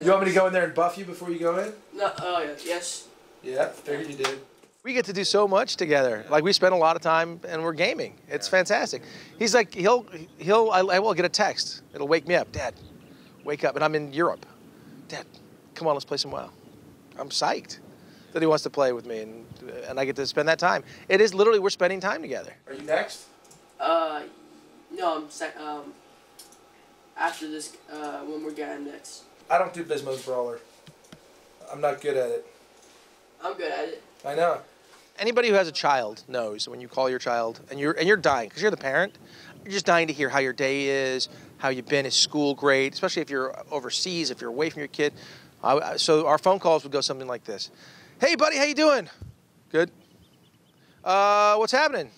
You want me to go in there and buff you before you go in? No, yes. Yeah, figured you did. We get to do so much together. Like, we spend a lot of time and we're gaming. It's fantastic. He's like, I will get a text. It'll wake me up. Dad, wake up. And I'm in Europe. Dad, come on, let's play some WoW. I'm psyched that he wants to play with me and I get to spend that time. It is literally, we're spending time together. Are you next? No, I'm after this, when we're getting next. I don't do Bismo's Brawler. I'm not good at it. I'm good at it. I know. Anybody who has a child knows when you call your child and you're dying, because you're the parent, you're just dying to hear how your day is, how you've been, is school great, especially if you're overseas, if you're away from your kid. So our phone calls would go something like this. Hey, buddy, how you doing? Good. What's happening?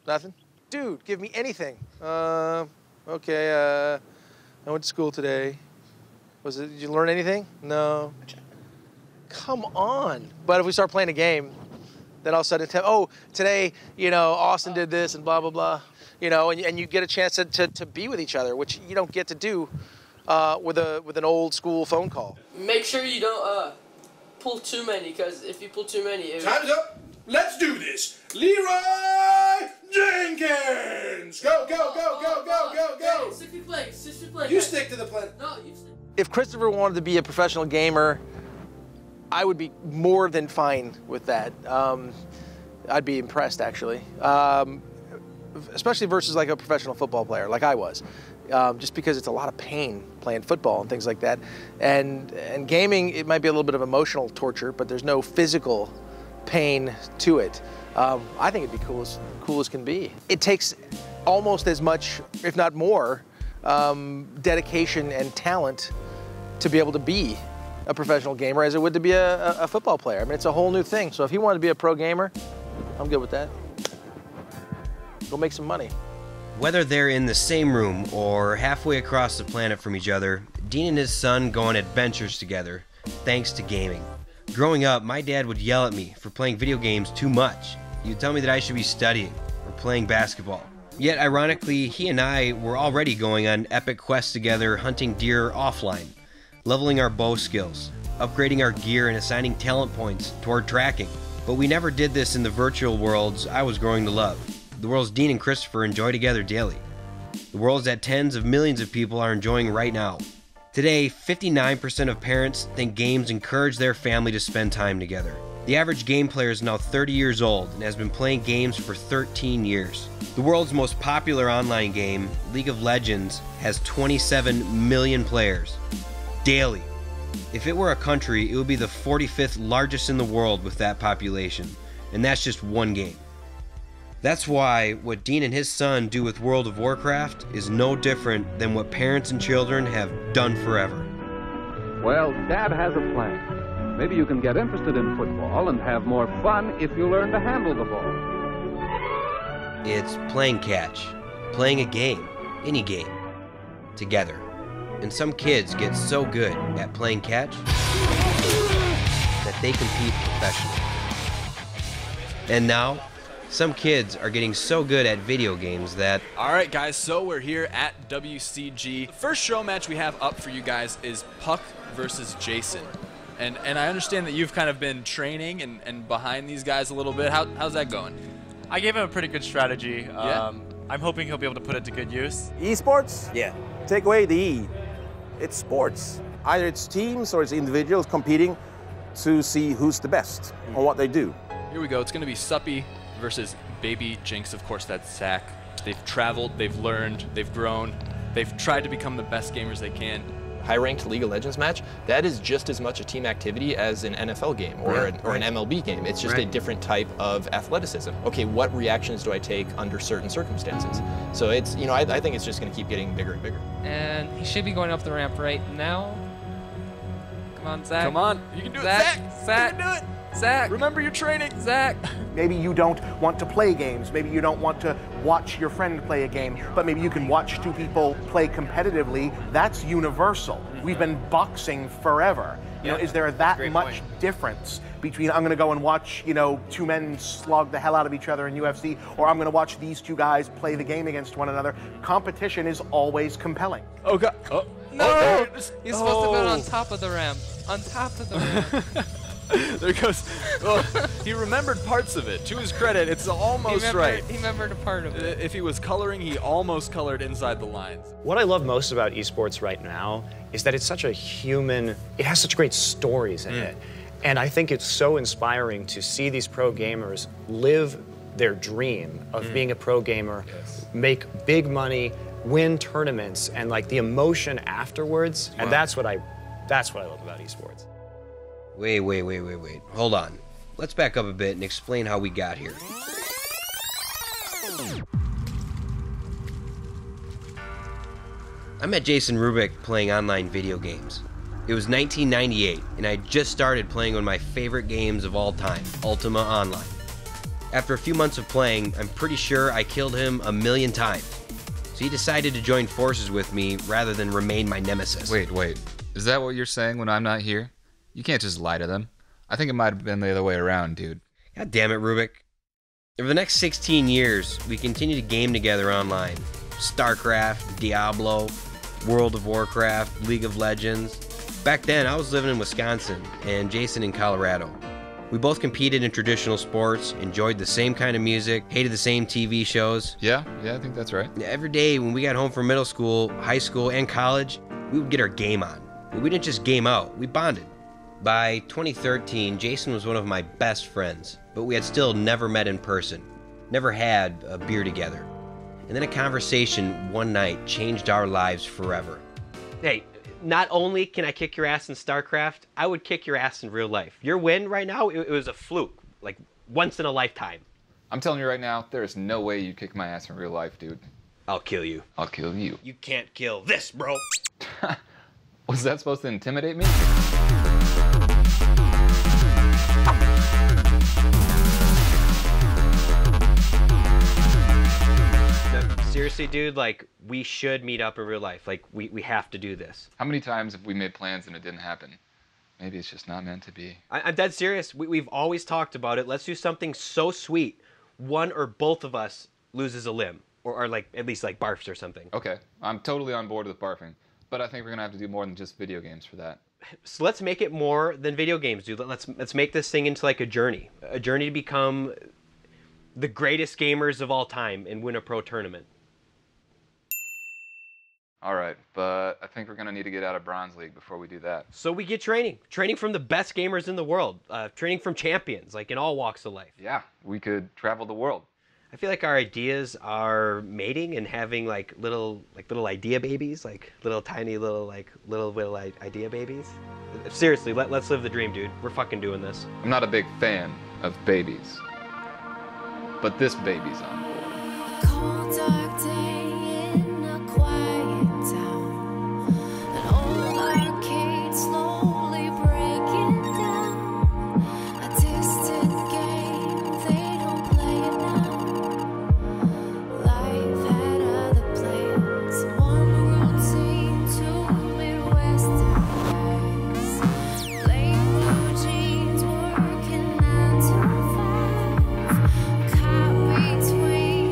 Nothing. Dude, give me anything. Okay, I went to school today. Did you learn anything? No. Come on. But if we start playing a game, then all of a sudden, today, Austin did this and blah, blah, blah. And you get a chance to be with each other, which you don't get to do with an old school phone call. Make sure you don't pull too many, because if you pull too many... Time's up. Let's do this. Leroy Jenkins. Go, go, go, go, go, go, go. Stick to the play. You stick to the plan. No, you stick. If Christopher wanted to be a professional gamer, I would be more than fine with that. I'd be impressed, actually. Especially versus like a professional football player, like I was. Just because it's a lot of pain playing football and things like that. And gaming, it might be a little bit of emotional torture, but there's no physical pain to it. I think it'd be cool as can be. It takes almost as much, if not more, dedication and talent to be able to be a professional gamer as it would to be a football player. I mean, it's a whole new thing. So if he wanted to be a pro gamer, I'm good with that. Go make some money. Whether they're in the same room or halfway across the planet from each other, Dean and his son go on adventures together, thanks to gaming. Growing up, my dad would yell at me for playing video games too much. He would tell me that I should be studying or playing basketball. Yet, ironically, he and I were already going on epic quests together, hunting deer offline, leveling our bow skills, upgrading our gear, and assigning talent points toward tracking. But we never did this in the virtual worlds I was growing to love, the worlds Dean and Christopher enjoy together daily, the worlds that tens of millions of people are enjoying right now. Today, 59% of parents think games encourage their family to spend time together. The average game player is now 30 years old and has been playing games for 13 years. The world's most popular online game, League of Legends, has 27 million players daily. If it were a country, it would be the 45th largest in the world with that population, and that's just one game. That's why what Dean and his son do with World of Warcraft is no different than what parents and children have done forever. Well, Dad has a plan. Maybe you can get interested in football and have more fun if you learn to handle the ball. It's playing catch, playing a game, any game, together. And some kids get so good at playing catch that they compete professionally. And now, some kids are getting so good at video games that... All right, guys, so we're here at WCG. The first show match we have up for you guys is Puck versus Jason. And I understand that you've kind of been training and behind these guys a little bit. How's that going? I gave him a pretty good strategy. Yeah. I'm hoping he'll be able to put it to good use. eSports? Yeah. Take away the E. It's sports. Either it's teams or it's individuals competing to see who's the best on what they do. Here we go. It's going to be Suppy versus Baby Jinx. Of course, that's Zach. They've traveled, they've learned, they've grown. They've tried to become the best gamers they can. High-ranked League of Legends match, that is just as much a team activity as an NFL game or an MLB game. It's just a different type of athleticism. Okay, what reactions do I take under certain circumstances? So it's, I think it's just going to keep getting bigger and bigger. And he should be going up the ramp right now. Come on, Zach. Come on, you can do it, Zach. Zach. You can do it. Zach. Remember your training. Zach. Maybe you don't want to play games. Maybe you don't want to watch your friend play a game, but maybe you can watch two people play competitively. That's universal. We've been boxing forever. Is there that much difference between I'm going to go and watch, two men slog the hell out of each other in UFC, or I'm going to watch these two guys play the game against one another? Competition is always compelling. Oh, God. Oh, No! He's supposed to put it on top of the ramp. On top of the ramp. There goes. Well, he remembered parts of it. To his credit, it's almost right. He remembered a part of it. If he was coloring, he almost colored inside the lines. What I love most about esports right now is that it's such a human, it has such great stories in it. And I think it's so inspiring to see these pro gamers live their dream of being a pro gamer, make big money, win tournaments, and like the emotion afterwards. And that's what I love about esports. Wait. Hold on. Let's back up a bit and explain how we got here. I met Jason Rubik playing online video games. It was 1998, and I just started playing one of my favorite games of all time, Ultima Online. After a few months of playing, I'm pretty sure I killed him 1,000,000 times. So he decided to join forces with me rather than remain my nemesis. Wait. Is that what you're saying when I'm not here? You can't just lie to them. I think it might have been the other way around, dude. God damn it, Rubik. Over the next 16 years, we continue to game together online. Starcraft, Diablo, World of Warcraft, League of Legends. Back then, I was living in Wisconsin, and Jason in Colorado. We both competed in traditional sports, enjoyed the same kind of music, hated the same TV shows. Yeah, I think that's right. Every day when we got home from middle school, high school, and college, we would get our game on. We didn't just game out, we bonded. By 2013, Jason was one of my best friends, but we had still never met in person, never had a beer together. And then a conversation one night changed our lives forever. Hey, not only can I kick your ass in StarCraft, I would kick your ass in real life. Your win right now, it was a fluke, like once in a lifetime. I'm telling you right now, there is no way you kick my ass in real life, dude. I'll kill you. I'll kill you. You can't kill this, bro. Was that supposed to intimidate me? Seriously, dude, like, we should meet up in real life. Like, we have to do this. How many times have we made plans and it didn't happen? Maybe it's just not meant to be. I'm dead serious. We've always talked about it. Let's do something so sweet. One or both of us loses a limb. Or like, at least, like, barfs or something. Okay, I'm totally on board with barfing. But I think we're going to have to do more than just video games for that. So let's make it more than video games, dude. Let's make this thing into, like, a journey. A journey to become the greatest gamers of all time and win a pro tournament. All right, but I think we're going to need to get out of Bronze League before we do that. So we get training. Training from the best gamers in the world. Training from champions, like in all walks of life. Yeah, we could travel the world. I feel like our ideas are mating and having like little idea babies, like little tiny little idea babies. Seriously, let's live the dream, dude. We're fucking doing this. I'm not a big fan of babies, but this baby's on board. Cold dark day in a quiet town, an old arcade slowly breaking down. A distant game, they don't play it now. Life had other plans, one routine, two Midwestern guys. Plain blue jeans, working 9 to 5, caught between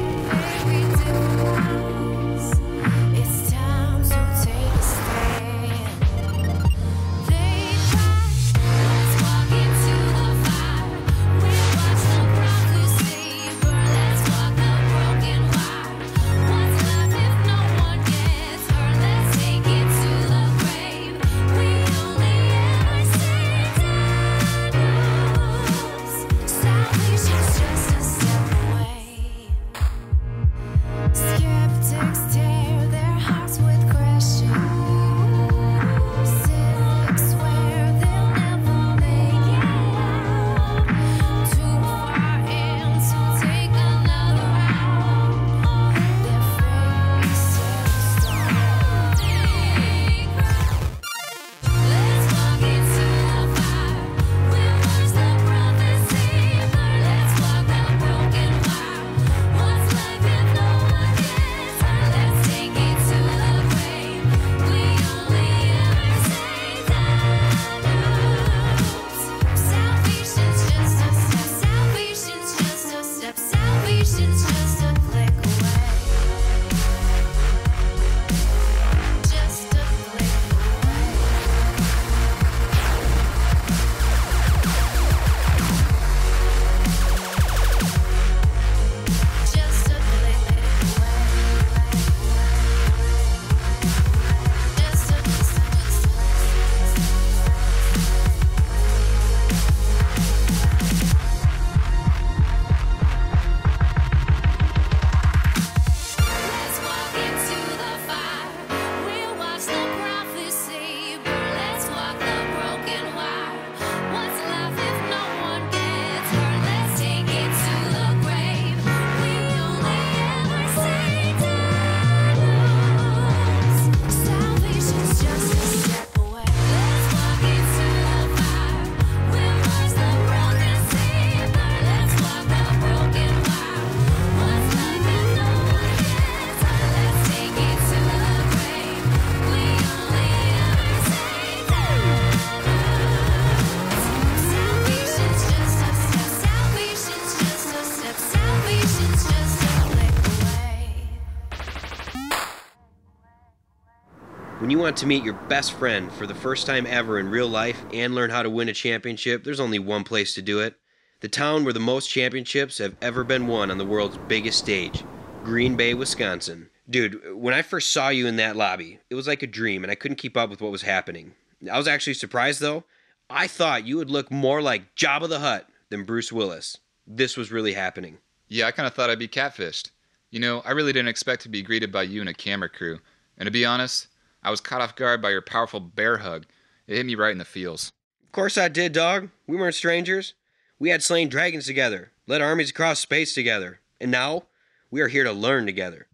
When you want to meet your best friend for the first time ever in real life and learn how to win a championship, there's only one place to do it. The town where the most championships have ever been won on the world's biggest stage, Green Bay, Wisconsin. Dude, when I first saw you in that lobby, it was like a dream, and I couldn't keep up with what was happening. I was actually surprised, though. I thought you would look more like Jabba the Hutt than Bruce Willis. This was really happening. Yeah, I kind of thought I'd be catfished. You know, I really didn't expect to be greeted by you and a camera crew. And to be honest, I was caught off guard by your powerful bear hug. It hit me right in the feels. Of course I did, dog. We weren't strangers. We had slain dragons together, led armies across space together, and now we are here to learn together.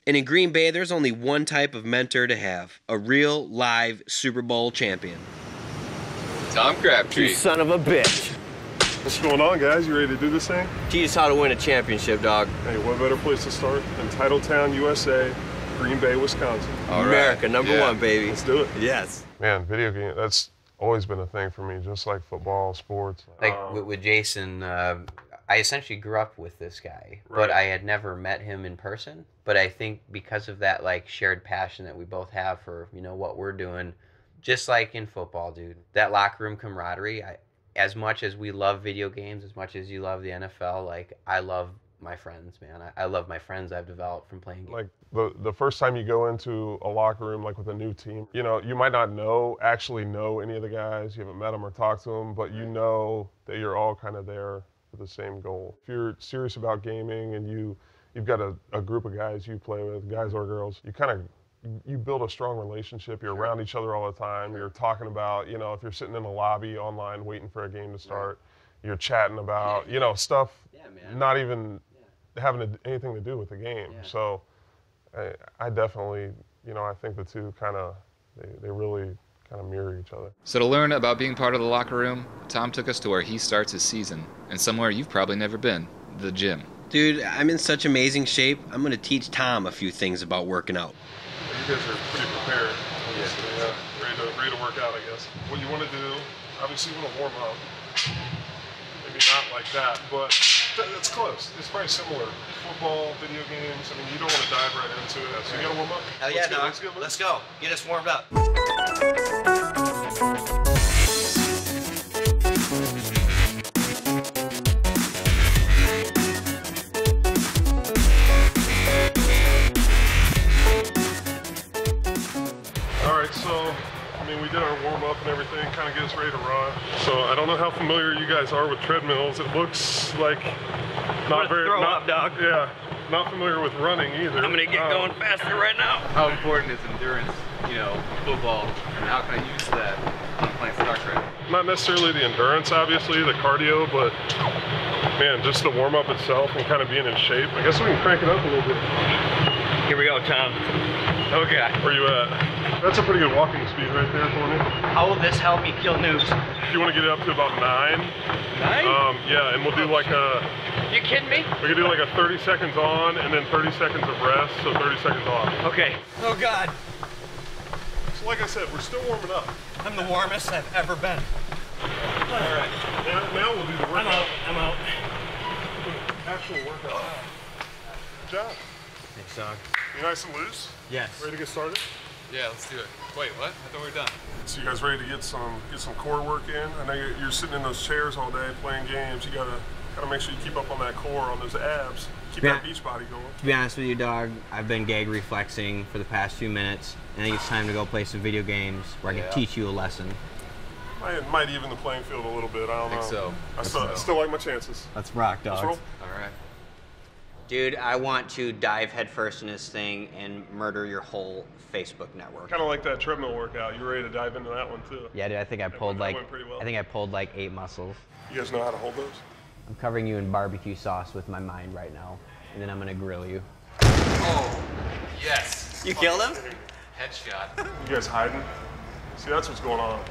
And in Green Bay, there's only one type of mentor to have, a real, live Super Bowl champion. Tom Crabtree. You son of a bitch. What's going on, guys? You ready to do this thing? Teach us how to win a championship, dog. Hey, what better place to start than Titletown, USA, Green Bay, Wisconsin. All America, right. Number one, baby. Let's do it. Yes. Man, video game, that's always been a thing for me, just like football, sports. Like with Jason, I essentially grew up with this guy, but I had never met him in person. But I think because of that like shared passion that we both have for, you know, what we're doing, just like in football, dude, that locker room camaraderie, as much as we love video games, as much as you love the NFL, like I love my friends, man. I love my friends I've developed from playing games. Like the first time you go into a locker room, like with a new team, you know, you might not actually know any of the guys, you haven't met them or talked to them, but you know that you're all kind of there for the same goal. If you're serious about gaming and you've got a group of guys you play with, guys or girls, you build a strong relationship. You're around each other all the time. You're talking about, you know, if you're sitting in a lobby online waiting for a game to start, you're chatting about, you know, stuff not even having anything to do with the game. So I definitely, you know, I think the two they really kind of mirror each other. So to learn about being part of the locker room, Tom took us to where he starts his season, and somewhere you've probably never been, the gym. Dude, I'm in such amazing shape. I'm going to teach Tom a few things about working out. You guys are pretty prepared. Ready to work out, I guess. What you want to do, obviously you want to warm up. Maybe not like that, but it's close. It's probably similar. Football, video games, I mean, you don't want to dive right into it. So you got to warm up. Hell yeah, dog. Let's go. Get us warmed up. So, I mean, we did our warm-up and everything, kind of get us ready to run. So, I don't know how familiar you guys are with treadmills. It looks like not familiar with running either. I'm gonna get going faster right now. How important is endurance, you know, football, and how can I use that when playing Starcraft? Not necessarily the endurance, obviously, the cardio, but man, just the warm-up itself and kind of being in shape. I guess we can crank it up a little bit. Here we go, Tom. Okay. Where you at? That's a pretty good walking speed right there for me. How will this help me kill noobs? If you want to get it up to about 9. 9? Yeah, and we'll do like a... You kidding me? We can do like a 30 seconds on and then 30 seconds of rest, so 30 seconds off. Okay. Oh, God. So like I said, we're still warming up. I'm the warmest I've ever been. All right. Now we'll do the workout. I'm out. Actual workout. Good job. Thanks, dog. You nice and loose? Yes. Ready to get started? Yeah, let's do it. Wait, what? I thought we were done. So you guys ready to get some core work in? I know you're sitting in those chairs all day playing games. You gotta make sure you keep up on that core, on those abs. Keep that beach body going. To be honest with you, dog, I've been gag reflexing for the past few minutes. I think it's time to go play some video games where I can teach you a lesson. Might even the playing field a little bit. I don't know. I still like my chances. Let's rock, dog. Let's roll. All right. Dude, I want to dive headfirst in this thing and murder your whole Facebook network. Kind of like that treadmill workout. You ready to dive into that one too? Yeah, dude. I think I pulled like well. I think I pulled like 8 muscles. You guys know how to hold those? I'm covering you in barbecue sauce with my mind right now, and then I'm gonna grill you. Oh, yes. You killed him? Headshot. You guys hiding? See, that's what's going on.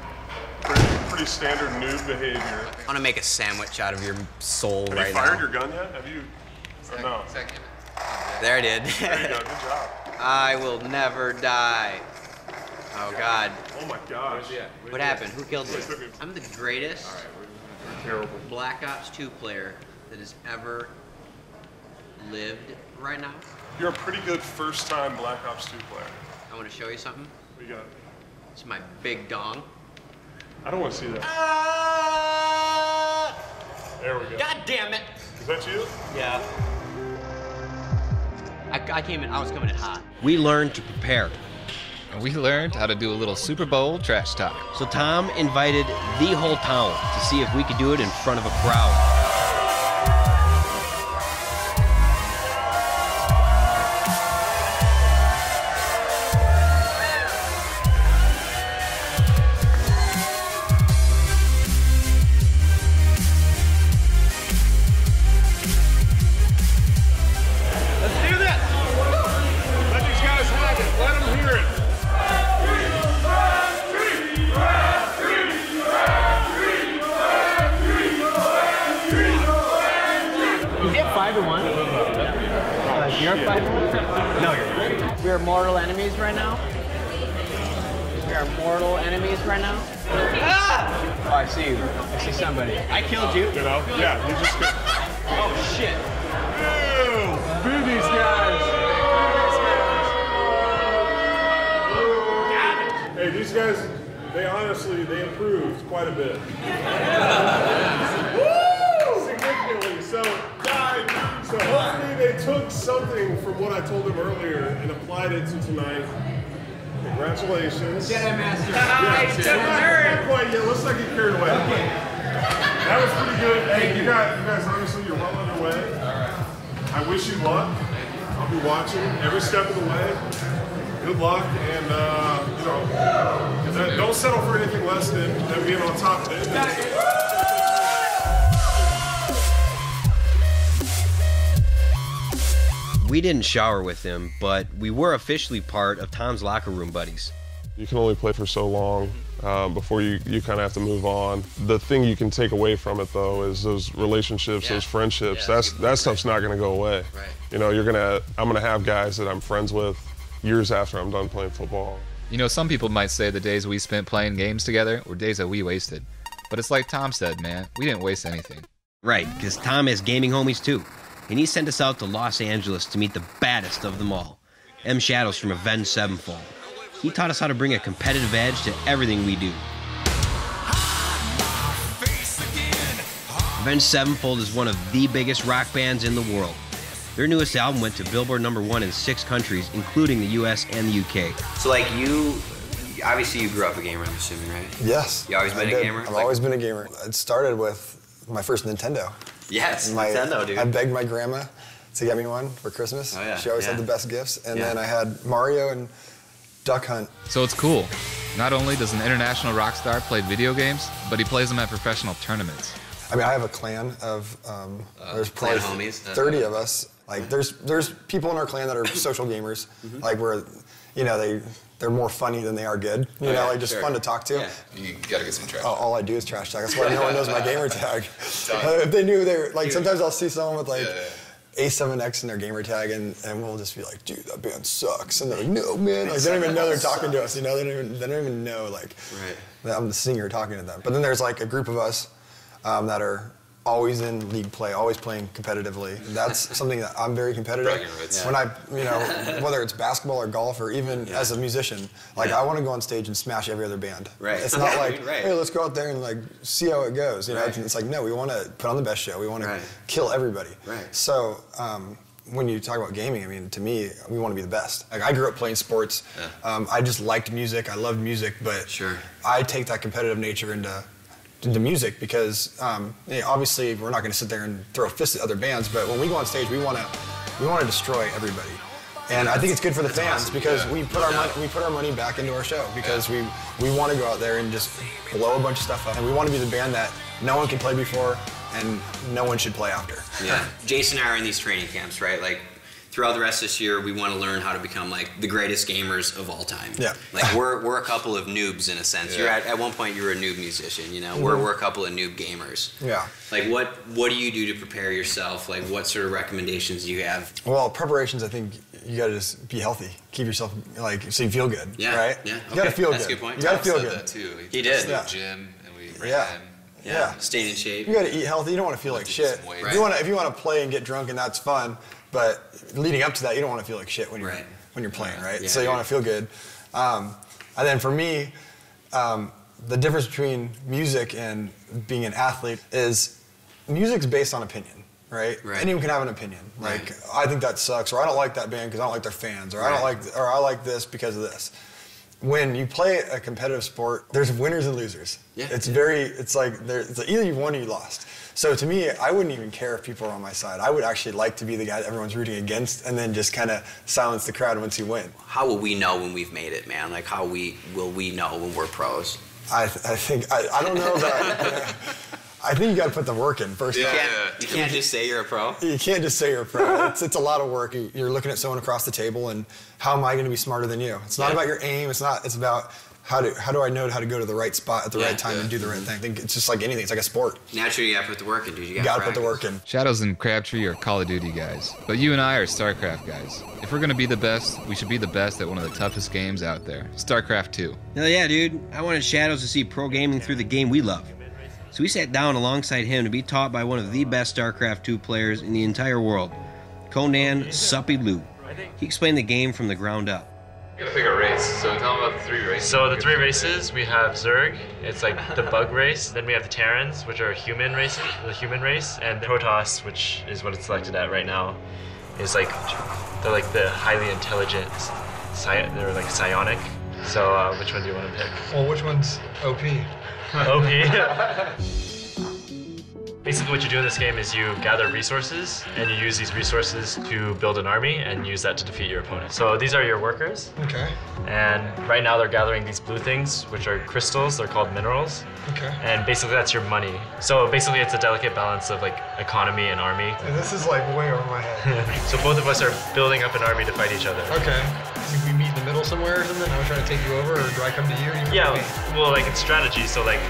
Pretty standard noob behavior. I want to make a sandwich out of your soul right now. Have you fired your gun yet? Have you? Or no? Second. There I did. There you go. Good job. I will never die. Oh God. Oh my gosh. What happened? Who killed me? I'm the greatest Black Ops 2 player that has ever lived right now. You're a pretty good first-time Black Ops 2 player. I want to show you something. What you got? It's my big dong. I don't want to see that. There we go. God damn it! Is that you? Yeah. I came in. I was coming in hot. We learned to prepare. And we learned how to do a little Super Bowl trash talk. So Tom invited the whole town to see if we could do it in front of a crowd. You're 5-1? No, you're. We are mortal enemies right now. We are mortal enemies right now. Ah! Oh, I see you. I see somebody. I killed you. You know? Yeah, you just killed. Oh, shit. Ew! Boo these guys! Hey, these guys, they improved quite a bit. Significantly. So hopefully they took something from what I told them earlier and applied it to tonight. Congratulations. Jedi Master. Not quite yet. Let's not get carried away. Okay. That was pretty good. Hey, you guys honestly, you're well underway. All right. I wish you luck. I'll be watching every step of the way. Good luck, and don't settle for anything less than being on top of it. We didn't shower with him, but we were officially part of Tom's locker room buddies. You can only play for so long before you kind of have to move on. The thing you can take away from it, though, is those relationships, those friendships. That stuff's not going to go away. Right. You know, I'm gonna have guys that I'm friends with years after I'm done playing football. You know, some people might say the days we spent playing games together were days that we wasted. But it's like Tom said, man, we didn't waste anything. Right, because Tom has gaming homies too. And he sent us out to Los Angeles to meet the baddest of them all, M. Shadows from Avenged Sevenfold. He taught us how to bring a competitive edge to everything we do. Avenged Sevenfold is one of the biggest rock bands in the world. Their newest album went to Billboard #1 in 6 countries, including the US and the UK. So like obviously you grew up a gamer, I'm assuming, right? Yes. You always been a gamer? I've always been a gamer. It started with my first Nintendo. Yes, Nintendo, dude. I begged my grandma to get me one for Christmas. Oh, yeah. She always had the best gifts. And then I had Mario and Duck Hunt. So it's cool. Not only does an international rock star play video games, but he plays them at professional tournaments. I mean, I have a clan of, there's probably homies. 30 of us. Like, there's people in our clan that are social gamers. Like, they're more funny than they are good. You know, like just fun to talk to. Yeah. You gotta get some trash. All I do is trash talk. That's why no one knows my gamer tag. If they knew, they were like, sometimes I'll see someone with like A7X in their gamer tag, and we'll just be like, dude, that band sucks. And they're like, no, man. Like, they don't even know they're talking to us. You know, they don't even know like that I'm the singer talking to them. But then there's like a group of us that are always in league play, always playing competitively. That's something that I'm very competitive. When I, whether it's basketball or golf or even as a musician, like I want to go on stage and smash every other band. Right. It's not like, hey, let's go out there and like see how it goes. You know, it's like, no, we want to put on the best show. We want to kill everybody. Right. So when you talk about gaming, I mean, to me, we want to be the best. Like I grew up playing sports. I just liked music. I loved music, but I take that competitive nature into music because obviously we're not going to sit there and throw fists at other bands, but when we go on stage, we want to destroy everybody. And I think it's good for the fans because we put our money back into our show because we want to go out there and just blow a bunch of stuff up, and we want to be the band that no one can play before and no one should play after. Yeah. Jason and I are in these training camps, right? Like throughout the rest of this year, we want to learn how to become like the greatest gamers of all time. Yeah. Like we're a couple of noobs in a sense. You're at one point you were a noob musician, you know. We're a couple of noob gamers. Yeah. Like what do you do to prepare yourself? Like what sort of recommendations do you have? Well, preparations, I think you gotta just be healthy. Keep yourself like so you feel good. Yeah. Right? Yeah. You gotta feel good. That's a good point. You gotta feel good. That too. He did. The gym and we ran. Yeah. Staying in shape. You gotta eat healthy. You don't want to feel like shit. If you want to play and get drunk, and that's fun. But leading up to that, you don't want to feel like shit when you're playing, right? So you want to feel good. I And then for me, the difference between music and being an athlete is music's based on opinion, right? Anyone can have an opinion. Like, I think that sucks, or I don't like that band because I don't like their fans, or I like this because of this. When you play a competitive sport, there's winners and losers. It's like either you won or you lost. So to me, I wouldn't even care if people are on my side. I would actually like to be the guy that everyone's rooting against, and then just kind of silence the crowd once you win. How will we know when we've made it, man? Like, how will we know when we're pros? I think I don't know that. I think you got to put the work in first. You can't just say you're a pro. You can't just say you're a pro. It's a lot of work. You're looking at someone across the table, and how am I going to be smarter than you? It's not about your aim. It's about how do I know how to go to the right spot at the right time and do the right thing. I think it's just like anything. It's like a sport. Naturally, you got to put the work in, dude. You got to put the work in. Shadows and Crabtree are Call of Duty guys, but you and I are Starcraft guys. If we're going to be the best, we should be the best at one of the toughest games out there, Starcraft 2. Hell yeah, dude. I wanted Shadows to see pro gaming through the game we love. So we sat down alongside him to be taught by one of the best StarCraft 2 players in the entire world, Conan Suppy Lou. He explained the game from the ground up. You gotta pick a race, so tell them about the 3 races. So the 3 races, we have Zerg, it's like the bug race. Then we have the Terrans, which are human races, the human race, and Protoss, which is what it's selected at right now, is like, they're like the highly intelligent, they're like psionic. So which one do you want to pick? Well, which one's OP? OP? Basically what you do in this game is you gather resources and you use these resources to build an army and use that to defeat your opponent. So these are your workers. Okay. And right now they're gathering these blue things, which are crystals. They're called minerals. Okay. And basically that's your money. So basically it's a delicate balance of like economy and army. And this is like way over my head. So both of us are building up an army to fight each other. Okay. Do we meet in the middle somewhere or something? I'm trying to take you over, or do I come to you? Yeah, well, like it's strategy. So like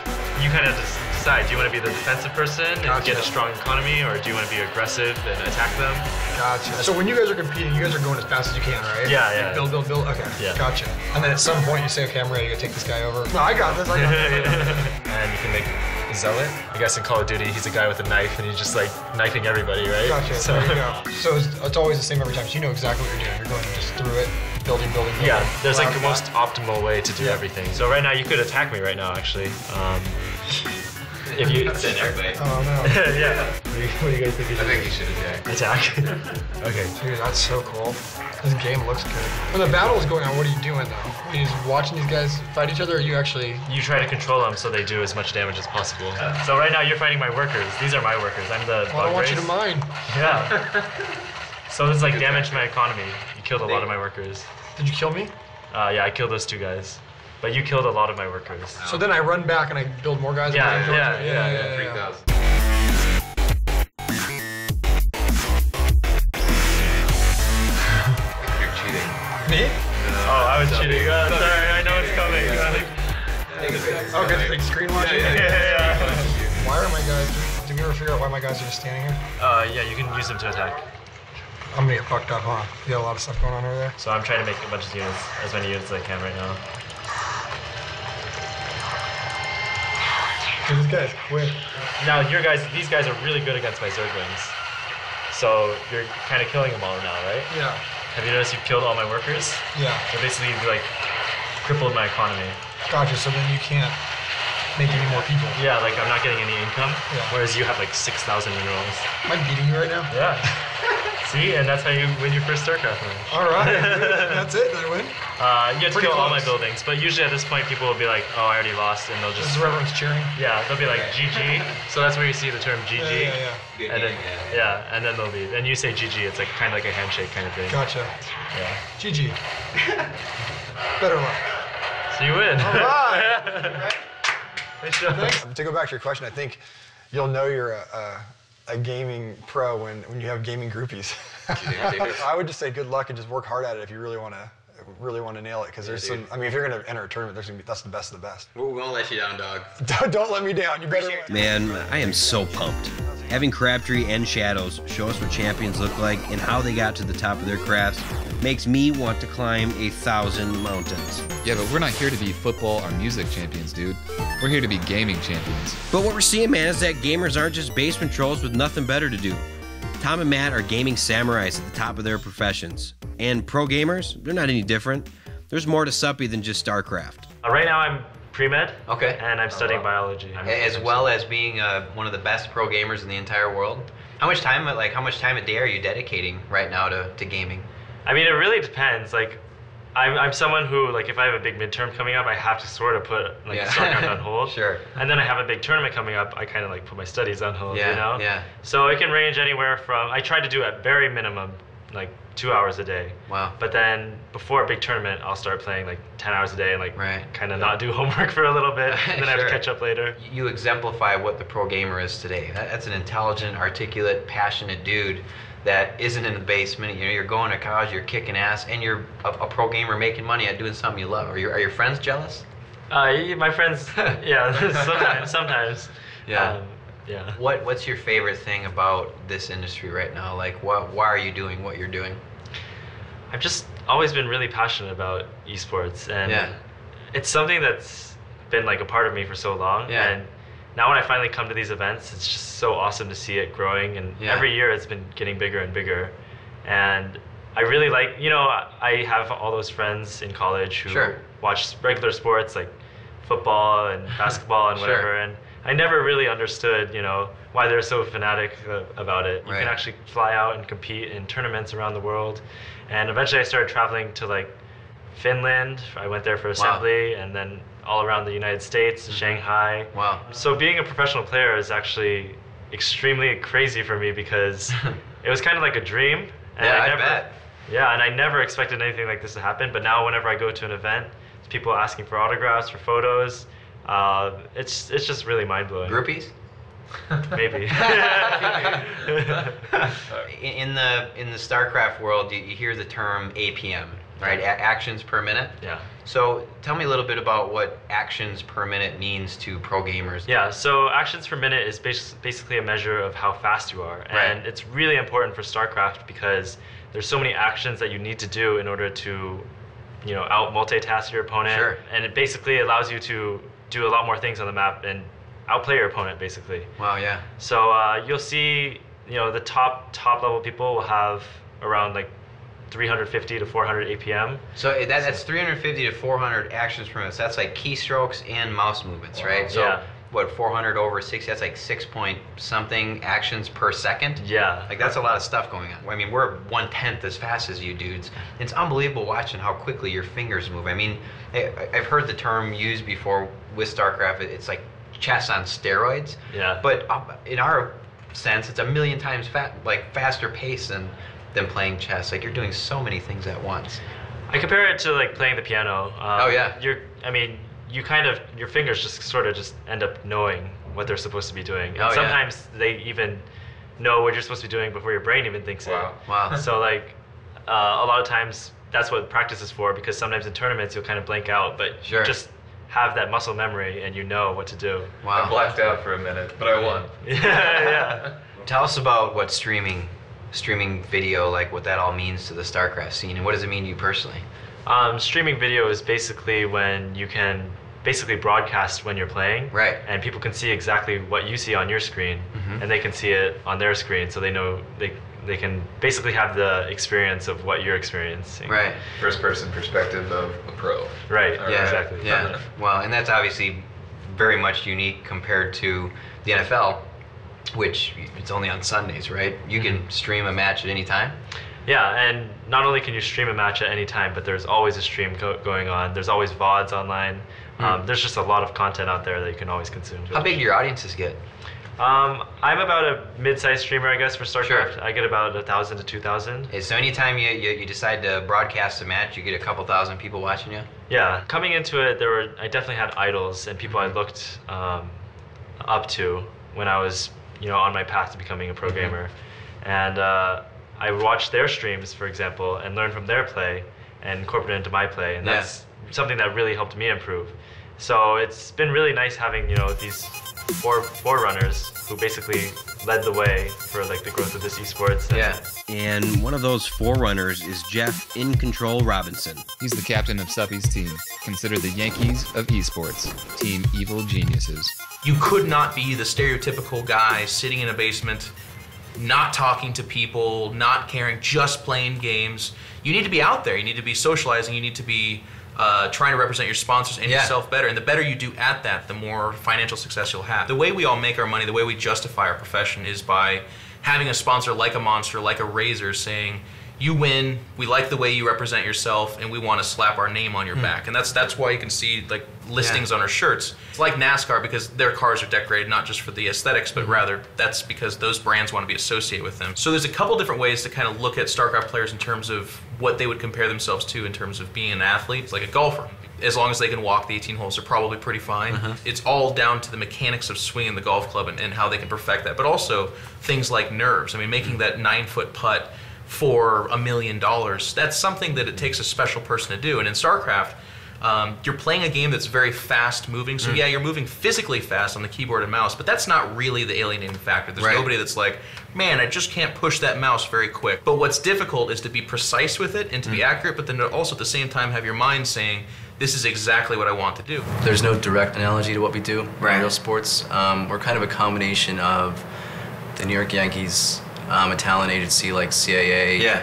you kind of just decide. Do you want to be the defensive person and get a strong economy, or do you want to be aggressive and attack them? Gotcha. So when you guys are competing, you guys are going as fast as you can, right? Yeah. Build. Okay. Yeah. Gotcha. And then at some point you say, okay, I'm ready to go take this guy over. No, I got this. And you can make a zealot. I guess in Call of Duty, he's a guy with a knife, and he's just like knifing everybody, right? Gotcha. So there you go. So it's always the same every time. So you know exactly what you're doing. You're going just through it. Building. Yeah, there's like the most optimal way to do everything. So right now you could attack me right now, actually. If you everybody. Oh no. Yeah. What do you guys think? I think you should attack. Okay. Dude, that's so cool. This game looks good. When the battle is going on, what are you doing though? Are you just watching these guys fight each other, or are you actually? You try to control them so they do as much damage as possible. So right now you're fighting my workers. These are my workers. I'm the bug I don't want race. you to mind. Yeah. So this is like damage to my economy. You killed a lot of my workers. Did you kill me? Yeah, I killed those 2 guys. But you killed a lot of my workers. So then I run back and I build more guys. Yeah. 3,000. You're cheating. Me? Oh, I was cheating. Sorry, I know it's coming. Okay, like screen watching? Yeah. Why are my guys, did we ever figure out why my guys are just standing here? Yeah, you can use them to attack. I'm gonna get fucked up, huh? You got a lot of stuff going on over there? So I'm trying to make a bunch of units, as many units as I can right now. Dude, this guy's quick. Now, these guys are really good against my Zerglings. So you're kind of killing them all now, right? Yeah. Have you noticed you've killed all my workers? Yeah. So basically, you've like crippled my economy. Gotcha, so then you can't make any more people. Yeah, like I'm not getting any income, Yeah. whereas you have like 6,000 minerals. Am I beating you right now? Yeah. See, and that's how you win your first Starcraft match. All right, that's it, did I win? You have to kill all my buildings, but usually at this point people will be like, oh, I already lost, and they'll just... This is where everyone's cheering? Yeah, they'll be like, GG. So that's where you see the term GG. Yeah. And then, and then they'll leave. And you say GG, it's like kind of like a handshake kind of thing. Gotcha. Yeah. GG. Better luck. So you win. All right. Thanks. To go back to your question, I think you'll know you're a gaming pro when you have gaming groupies. I would just say good luck and just work hard at it if you really want to nail it. Because there's some. I mean, if you're going to enter a tournament, that's the best of the best. We won't let you down, dog. Don't let me down. You better. Man, I am so pumped. Having Crabtree and Shadows show us what champions look like and how they got to the top of their crafts makes me want to climb 1,000 mountains. Yeah, but we're not here to be football or music champions, dude. We're here to be gaming champions. But what we're seeing, man, is that gamers aren't just basement trolls with nothing better to do. Tom and Matt are gaming samurais at the top of their professions. And pro gamers, they're not any different. There's more to Suppy than just StarCraft. Right now I'm pre-med. Okay. And I'm studying biology. As well as being one of the best pro gamers in the entire world. How much time a day are you dedicating right now to gaming? I mean, it really depends. Like, I'm someone who, like, if I have a big midterm coming up, I have to sort of put like Starcraft on hold. Sure. And then I have a big tournament coming up, I kind of like put my studies on hold. Yeah, You know. yeah. So it can range anywhere from, I try to do at very minimum like 2 hours a day. Wow. But then before a big tournament, I'll start playing like 10 hours a day and like kind of Yeah. not do homework for a little bit, and then I have to catch up later. You exemplify what the pro gamer is today. That's an intelligent, articulate, passionate dude that isn't in the basement. You know, you're going to college, you're kicking ass, and you're a pro gamer making money at doing something you love. Are your friends jealous? My friends, yeah, sometimes. Yeah. Yeah. What's your favorite thing about this industry right now? Like, why are you doing what you're doing? I've just always been really passionate about esports, and it's something that's been like a part of me for so long. Yeah. And now when I finally come to these events, it's just so awesome to see it growing, and every year it's been getting bigger and bigger. And I really like, you know, I have all those friends in college who watch regular sports like football and basketball and whatever, and I never really understood, you know, why they're so fanatic about it. You can actually fly out and compete in tournaments around the world. And eventually I started traveling to like Finland. I went there for assembly, and then all around the United States, Shanghai. Wow. So being a professional player is actually extremely crazy for me because it was kind of like a dream. And I bet. Yeah, and I never expected anything like this to happen. But now whenever I go to an event, there's people asking for autographs, for photos. It's just really mind-blowing. Groupies? Maybe. in the StarCraft world, you hear the term APM, right? Actions per minute. Yeah. So tell me a little bit about what actions per minute means to pro gamers. Yeah. So actions per minute is basically a measure of how fast you are, and it's really important for StarCraft because there's so many actions that you need to do in order to, you know, out multitask your opponent, and it basically allows you to do a lot more things on the map and outplay your opponent, basically. Wow, yeah. So you'll see, you know, the top level people will have around like 350 to 400 APM. So that's 350 to 400 actions per minute. So that's like keystrokes and mouse movements, right? So what, 400 over 60? That's like 6 point something actions per second. Yeah. Like that's a lot of stuff going on. I mean, we're 1/10 as fast as you dudes. It's unbelievable watching how quickly your fingers move. I mean, I've heard the term used before with StarCraft. It's like chess on steroids. Yeah. But in our sense, it's a million times faster pace than playing chess. Like you're doing so many things at once. I compare it to like playing the piano. You kind of, your fingers just sort of just end up knowing what they're supposed to be doing. And sometimes they even know what you're supposed to be doing before your brain even thinks it. Wow. So like a lot of times that's what practice is for, because sometimes in tournaments you'll kind of blank out, but you just have that muscle memory and you know what to do. Wow. I blacked out for a minute, but I won. Yeah. Tell us about what streaming video, like what that all means to the StarCraft scene, and what does it mean to you personally? Streaming video is basically when you can basically broadcast when you're playing, and people can see exactly what you see on your screen, and they can see it on their screen, so they know they can basically have the experience of what you're experiencing. Right. First person perspective of a pro. Right. Yeah. Exactly. Yeah. Well, and that's obviously very much unique compared to the NFL, which it's only on Sundays, right? You can stream a match at any time. Yeah, and not only can you stream a match at any time, but there's always a stream going on. There's always VODs online. There's just a lot of content out there that you can always consume. How big do your audiences get? I'm about a mid-sized streamer, I guess, for StarCraft. I get about 1,000 to 2,000. So anytime you decide to broadcast a match, you get a couple thousand people watching you? Yeah. Coming into it, I definitely had idols and people I looked up to when I was, you know, on my path to becoming a pro gamer. And I watched their streams, for example, and learned from their play and incorporate it into my play. And that's something that really helped me improve. So it's been really nice having, you know, these forerunners who basically led the way for like the growth of this esports. And one of those forerunners is Jeff In Control Robinson. He's the captain of Suppy's team, considered the Yankees of esports, Team Evil Geniuses. You could not be the stereotypical guy sitting in a basement, not talking to people, not caring, just playing games. You need to be out there. You need to be socializing. You need to be trying to represent your sponsors and yourself better. And the better you do at that, the more financial success you'll have. The way we all make our money, the way we justify our profession is by having a sponsor like a Monster, like a Razor saying, you win, we like the way you represent yourself, and we want to slap our name on your back. And that's why you can see like listings on our shirts. It's like NASCAR because their cars are decorated not just for the aesthetics, but rather that's because those brands want to be associated with them. So there's a couple different ways to kind of look at StarCraft players in terms of what they would compare themselves to in terms of being an athlete. It's like a golfer. As long as they can walk the 18 holes, they're probably pretty fine. It's all down to the mechanics of swinging the golf club and how they can perfect that. But also things like nerves. I mean, making that 9-foot putt for $1 million, that's something that it takes a special person to do. And in StarCraft, you're playing a game that's very fast moving. So yeah, you're moving physically fast on the keyboard and mouse, but that's not really the alienating factor. There's nobody that's like, man, I just can't push that mouse very quick. But what's difficult is to be precise with it and to be accurate, but then to also at the same time have your mind saying, this is exactly what I want to do. There's no direct analogy to what we do in real sports. We're kind of a combination of the New York Yankees, a talent agency like CAA,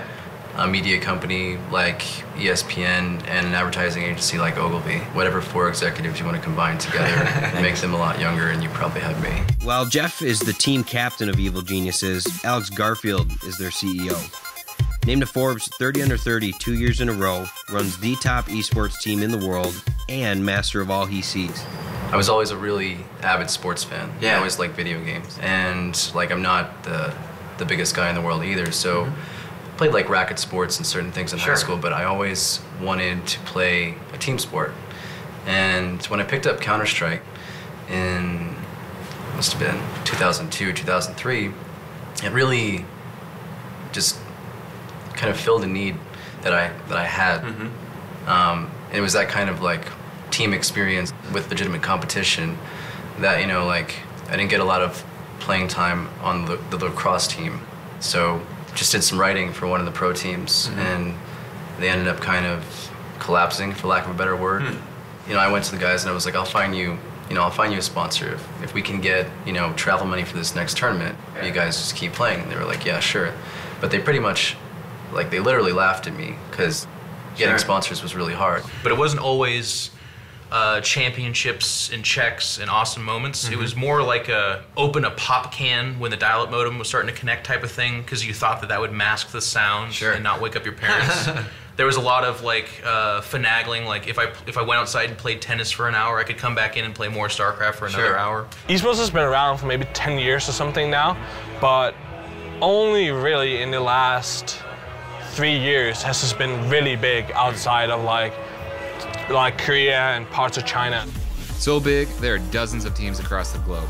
a media company like ESPN, and an advertising agency like Ogilvy. Whatever 4 executives you want to combine together and make them a lot younger, and you probably have me. While Jeff is the team captain of Evil Geniuses, Alex Garfield is their CEO. Named to Forbes 30 Under 30 2 years in a row, runs the top esports team in the world, and master of all he sees. I was always a really avid sports fan. I always liked video games. And like I'm not the biggest guy in the world either, so I played like racket sports and certain things in high school, but I always wanted to play a team sport. And when I picked up Counter-Strike in, must have been 2002, 2003, it really just kind of filled a need that I had. It was that kind of like team experience with legitimate competition that, you know, like I didn't get a lot of playing time on the lacrosse team. So just did some writing for one of the pro teams, and they ended up kind of collapsing, for lack of a better word. You know, I went to the guys and I was like, I'll find you a sponsor. If we can get, you know, travel money for this next tournament, you guys just keep playing. And they were like, yeah, sure. But they pretty much, like, they literally laughed at me because getting sponsors was really hard. But it wasn't always championships and checks and awesome moments. It was more like open a pop can when the dial-up modem was starting to connect type of thing, because you thought that would mask the sound and not wake up your parents. There was a lot of like finagling. Like if I went outside and played tennis for an hour, I could come back in and play more StarCraft for another hour. Esports has been around for maybe 10 years or something now, but only really in the last 3 years has this been really big outside of like Korea and parts of China. So big, there are dozens of teams across the globe.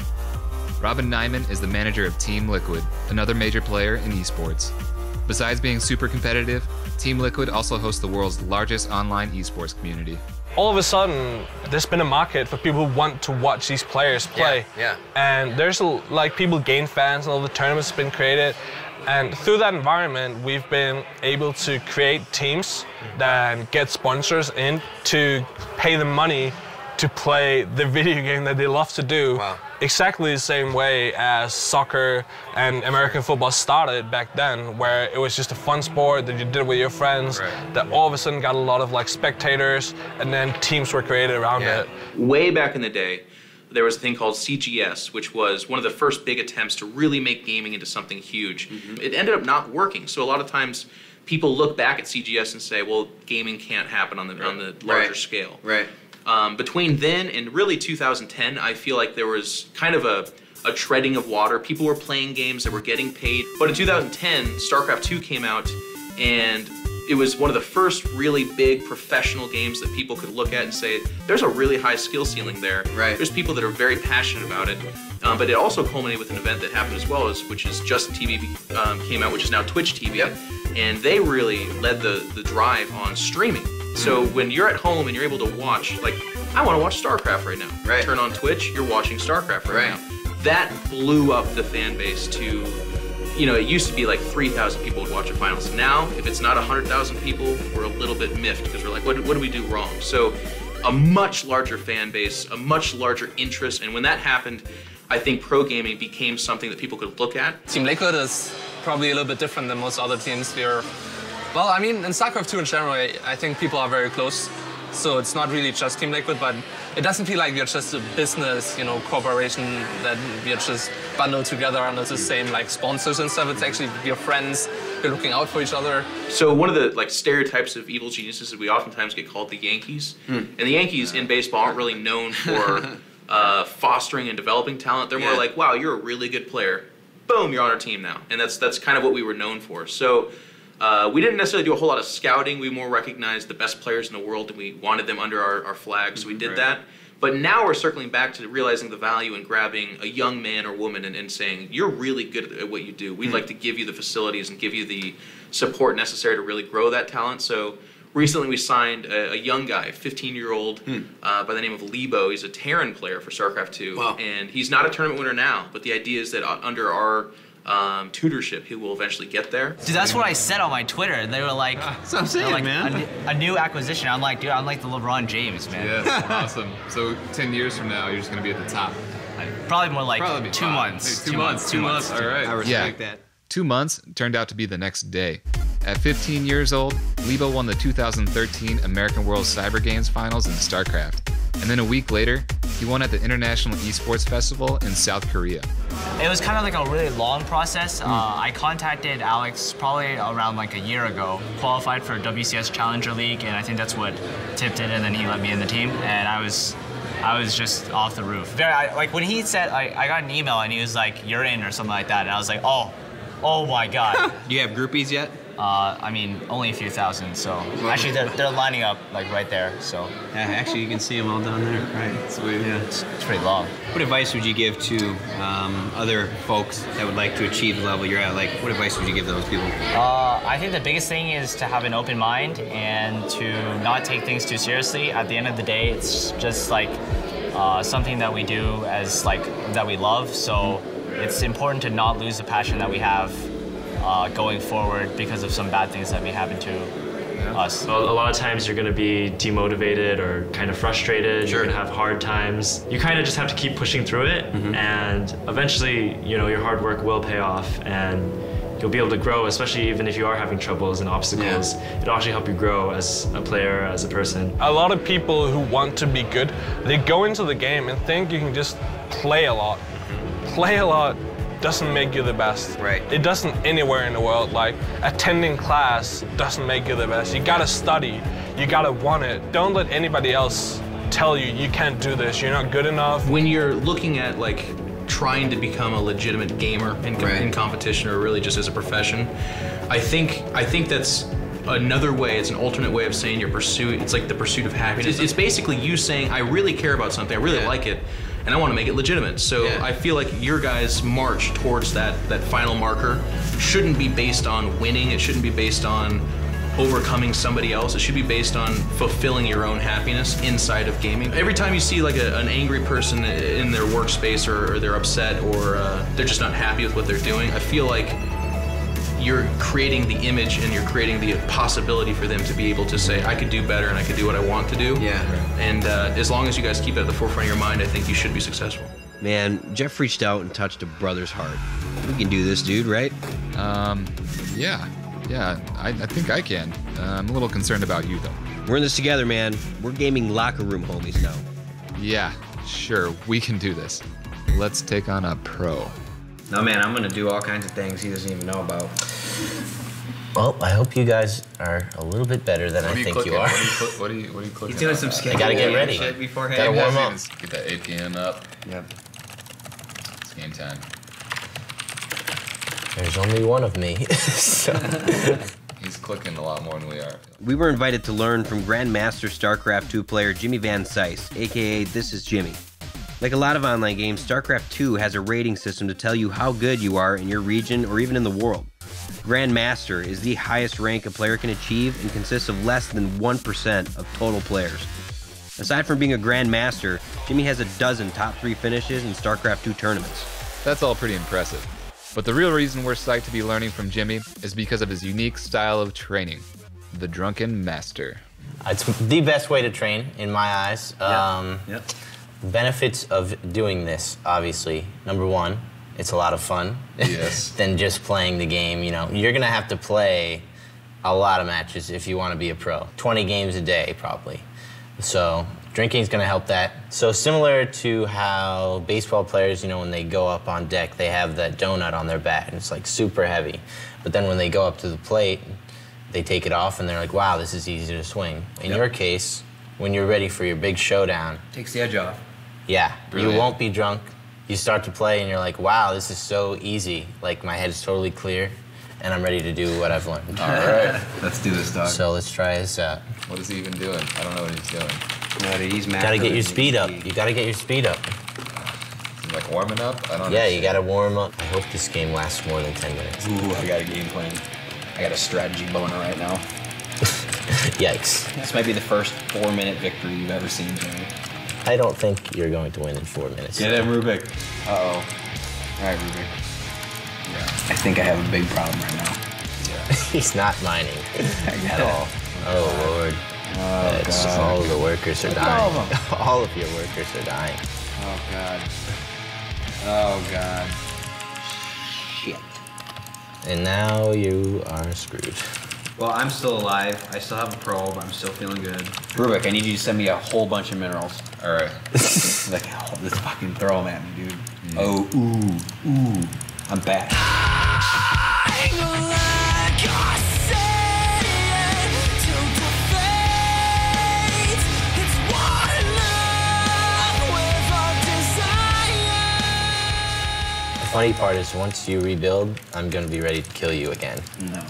Robin Nyman is the manager of Team Liquid, another major player in esports. Besides being super competitive, Team Liquid also hosts the world's largest online esports community. All of a sudden, there's been a market for people who want to watch these players play. And there's like people gain fans and all the tournaments have been created. And through that environment, we've been able to create teams that get sponsors in to pay them money to play the video game that they love to do. Exactly the same way as soccer and American football started back then, where it was just a fun sport that you did with your friends, that all of a sudden got a lot of like spectators, and then teams were created around it. Way back in the day, there was a thing called CGS, which was one of the first big attempts to really make gaming into something huge. It ended up not working, so a lot of times people look back at CGS and say, well, gaming can't happen on the larger scale. Between then and really 2010, I feel like there was kind of a treading of water. People were playing games that were getting paid. But in 2010, StarCraft 2 came out, and it was one of the first really big professional games that people could look at and say, there's a really high skill ceiling there. There's people that are very passionate about it. But it also culminated with an event that happened as well, which is Justin TV came out, which is now Twitch TV. And they really led the drive on streaming. So when you're at home and you're able to watch, like, I want to watch StarCraft right now. Turn on Twitch, you're watching StarCraft right now. That blew up the fan base to, you know, it used to be like 3,000 people would watch a finals. Now, if it's not 100,000 people, we're a little bit miffed because we're like, what did we do wrong? So a much larger fan base, a much larger interest, and when that happened, I think pro gaming became something that people could look at. Team Liquid is probably a little bit different than most other teams. Well, I mean, in StarCraft 2 in general, I think people are very close. So it's not really just Team Liquid, but it doesn't feel like you're just a business, you know, corporation that we're just bundled together under the same like sponsors and stuff. It's actually we're friends. We're looking out for each other. So one of the like stereotypes of evil geniuses is we oftentimes get called the Yankees, and the Yankees in baseball aren't really known for fostering and developing talent. They're more like, wow, you're a really good player. Boom, you're on our team now, and that's kind of what we were known for. So. We didn't necessarily do a whole lot of scouting. We more recognized the best players in the world, and we wanted them under our flag, so we did that. But now we're circling back to realizing the value in grabbing a young man or woman and saying, you're really good at what you do. We'd like to give you the facilities and give you the support necessary to really grow that talent. So recently we signed a young guy, 15-year-old, by the name of Lebo. He's a Terran player for Starcraft 2. Wow. And he's not a tournament winner now, but the idea is that under our tutorship, he will eventually get there. Dude, that's what I said on my Twitter. They were like, that's what I'm saying, like man. A new acquisition. I'm like, dude, I'm like the LeBron James, man. Yeah, awesome. So 10 years from now, you're just going to be at the top. Probably more like Probably 2 months. Hey, 2 months. 2 months. All right. I respect that. 2 months turned out to be the next day. At 15 years old, Lebo won the 2013 American World Cyber Games Finals in StarCraft. And then a week later, he won at the International eSports Festival in South Korea. It was kind of like a really long process. I contacted Alex probably around like a year ago, qualified for WCS Challenger League, and I think that's what tipped it, and then he let me in the team, and I was just off the roof. Like when he said, I got an email and he was like, you're in or something like that, and I was like, oh my God. Do you have groupies yet? I mean, only a few thousand, so. Actually, they're lining up, like, right there, so. Yeah, actually, you can see them all down there. Right. Sweet. Yeah. It's pretty long. What advice would you give to other folks that would like to achieve the level you're at? Like, what advice would you give those people? I think the biggest thing is to have an open mind and to not take things too seriously. At the end of the day, it's just, like, something that we do as, like, that we love, so it's important to not lose the passion that we have going forward because of some bad things that may happen to us. Well, a lot of times you're going to be demotivated or kind of frustrated. You're going to have hard times. You kind of just have to keep pushing through it, and eventually, you know, your hard work will pay off, and you'll be able to grow, especially even if you are having troubles and obstacles. It'll actually help you grow as a player, as a person. A lot of people who want to be good, they go into the game and think you can just play a lot. Play a lot doesn't make you the best. Right. It doesn't anywhere in the world. Like, attending class doesn't make you the best. You gotta study. You gotta want it. Don't let anybody else tell you you can't do this, you're not good enough. When you're looking at, like, trying to become a legitimate gamer in competition or really just as a profession, I think that's another way, it's an alternate way of saying your pursuit. It's like the pursuit of happiness. It's basically you saying, I really care about something, I really like it, and I want to make it legitimate. So I feel like your guys' march towards that final marker shouldn't be based on winning, it shouldn't be based on overcoming somebody else, it should be based on fulfilling your own happiness inside of gaming. Every time you see like an angry person in their workspace or they're upset or they're just not happy with what they're doing, I feel like you're creating the image and you're creating the possibility for them to be able to say, I could do better and I could do what I want to do. And as long as you guys keep it at the forefront of your mind, I think you should be successful. Man, Jeff reached out and touched a brother's heart. We can do this, dude, right? Yeah, I think I can. I'm a little concerned about you, though. We're in this together, man. We're gaming locker room homies now. Yeah, sure, we can do this. Let's take on a pro. No, man, I'm gonna do all kinds of things he doesn't even know about. Well, I hope you guys are a little bit better than I think you are. What are you cooking? He's doing some I gotta get ready. Gotta warm up. Get that APM up. Yep. It's game time. There's only one of me. He's clicking a lot more than we are. We were invited to learn from Grandmaster StarCraft 2 player Jimmy Van Cise, aka This Is Jimmy. Like a lot of online games, StarCraft 2 has a rating system to tell you how good you are in your region or even in the world. Grandmaster is the highest rank a player can achieve and consists of less than 1% of total players. Aside from being a Grandmaster, Jimmy has a dozen top 3 finishes in StarCraft 2 tournaments. That's all pretty impressive. But the real reason we're psyched to be learning from Jimmy is because of his unique style of training, the Drunken Master. It's the best way to train, in my eyes. Benefits of doing this, obviously. Number one, it's a lot of fun. Yes. Than just playing the game. You know, you're gonna have to play a lot of matches if you want to be a pro. 20 games a day, probably. So drinking is going to help that. So similar to how baseball players, you know, when they go up on deck, they have that donut on their bat, and it's like super heavy. But then when they go up to the plate, they take it off, and they're like, wow, this is easy to swing. In your case, when you're ready for your big showdown. Takes the edge off. Yeah, Brilliant. you won't be drunk. You start to play, and you're like, wow, this is so easy. Like, my head is totally clear, and I'm ready to do what I've learned. All right, let's do this, dog. So let's try this out. What is he even doing? I don't know what he's doing. He's You gotta get your speed up. You gotta get your speed up. Like warming up? I don't know. Yeah, you gotta warm up. I hope this game lasts more than 10 minutes. Ooh, I got a game plan. I got a strategy boner right now. Yikes. This might be the first 4-minute victory you've ever seen, Jimmy. I don't think you're going to win in 4 minutes. Get him, Rubik. Uh-oh. All right, Rubik. Yeah. I think I have a big problem right now. Yeah. He's not mining at all. Oh, Lord. Oh, God. All of the workers are Look at dying. all of them. All of your workers are dying. Oh, God. Oh, God. Shit. And now you are screwed. Well, I'm still alive. I still have a probe. I'm still feeling good. Rubik, I need you to send me a whole bunch of minerals. All right. Like, oh, let's fucking throw them at me, dude. Oh, ooh. I'm back. The funny part is once you rebuild, I'm going to be ready to kill you again. No.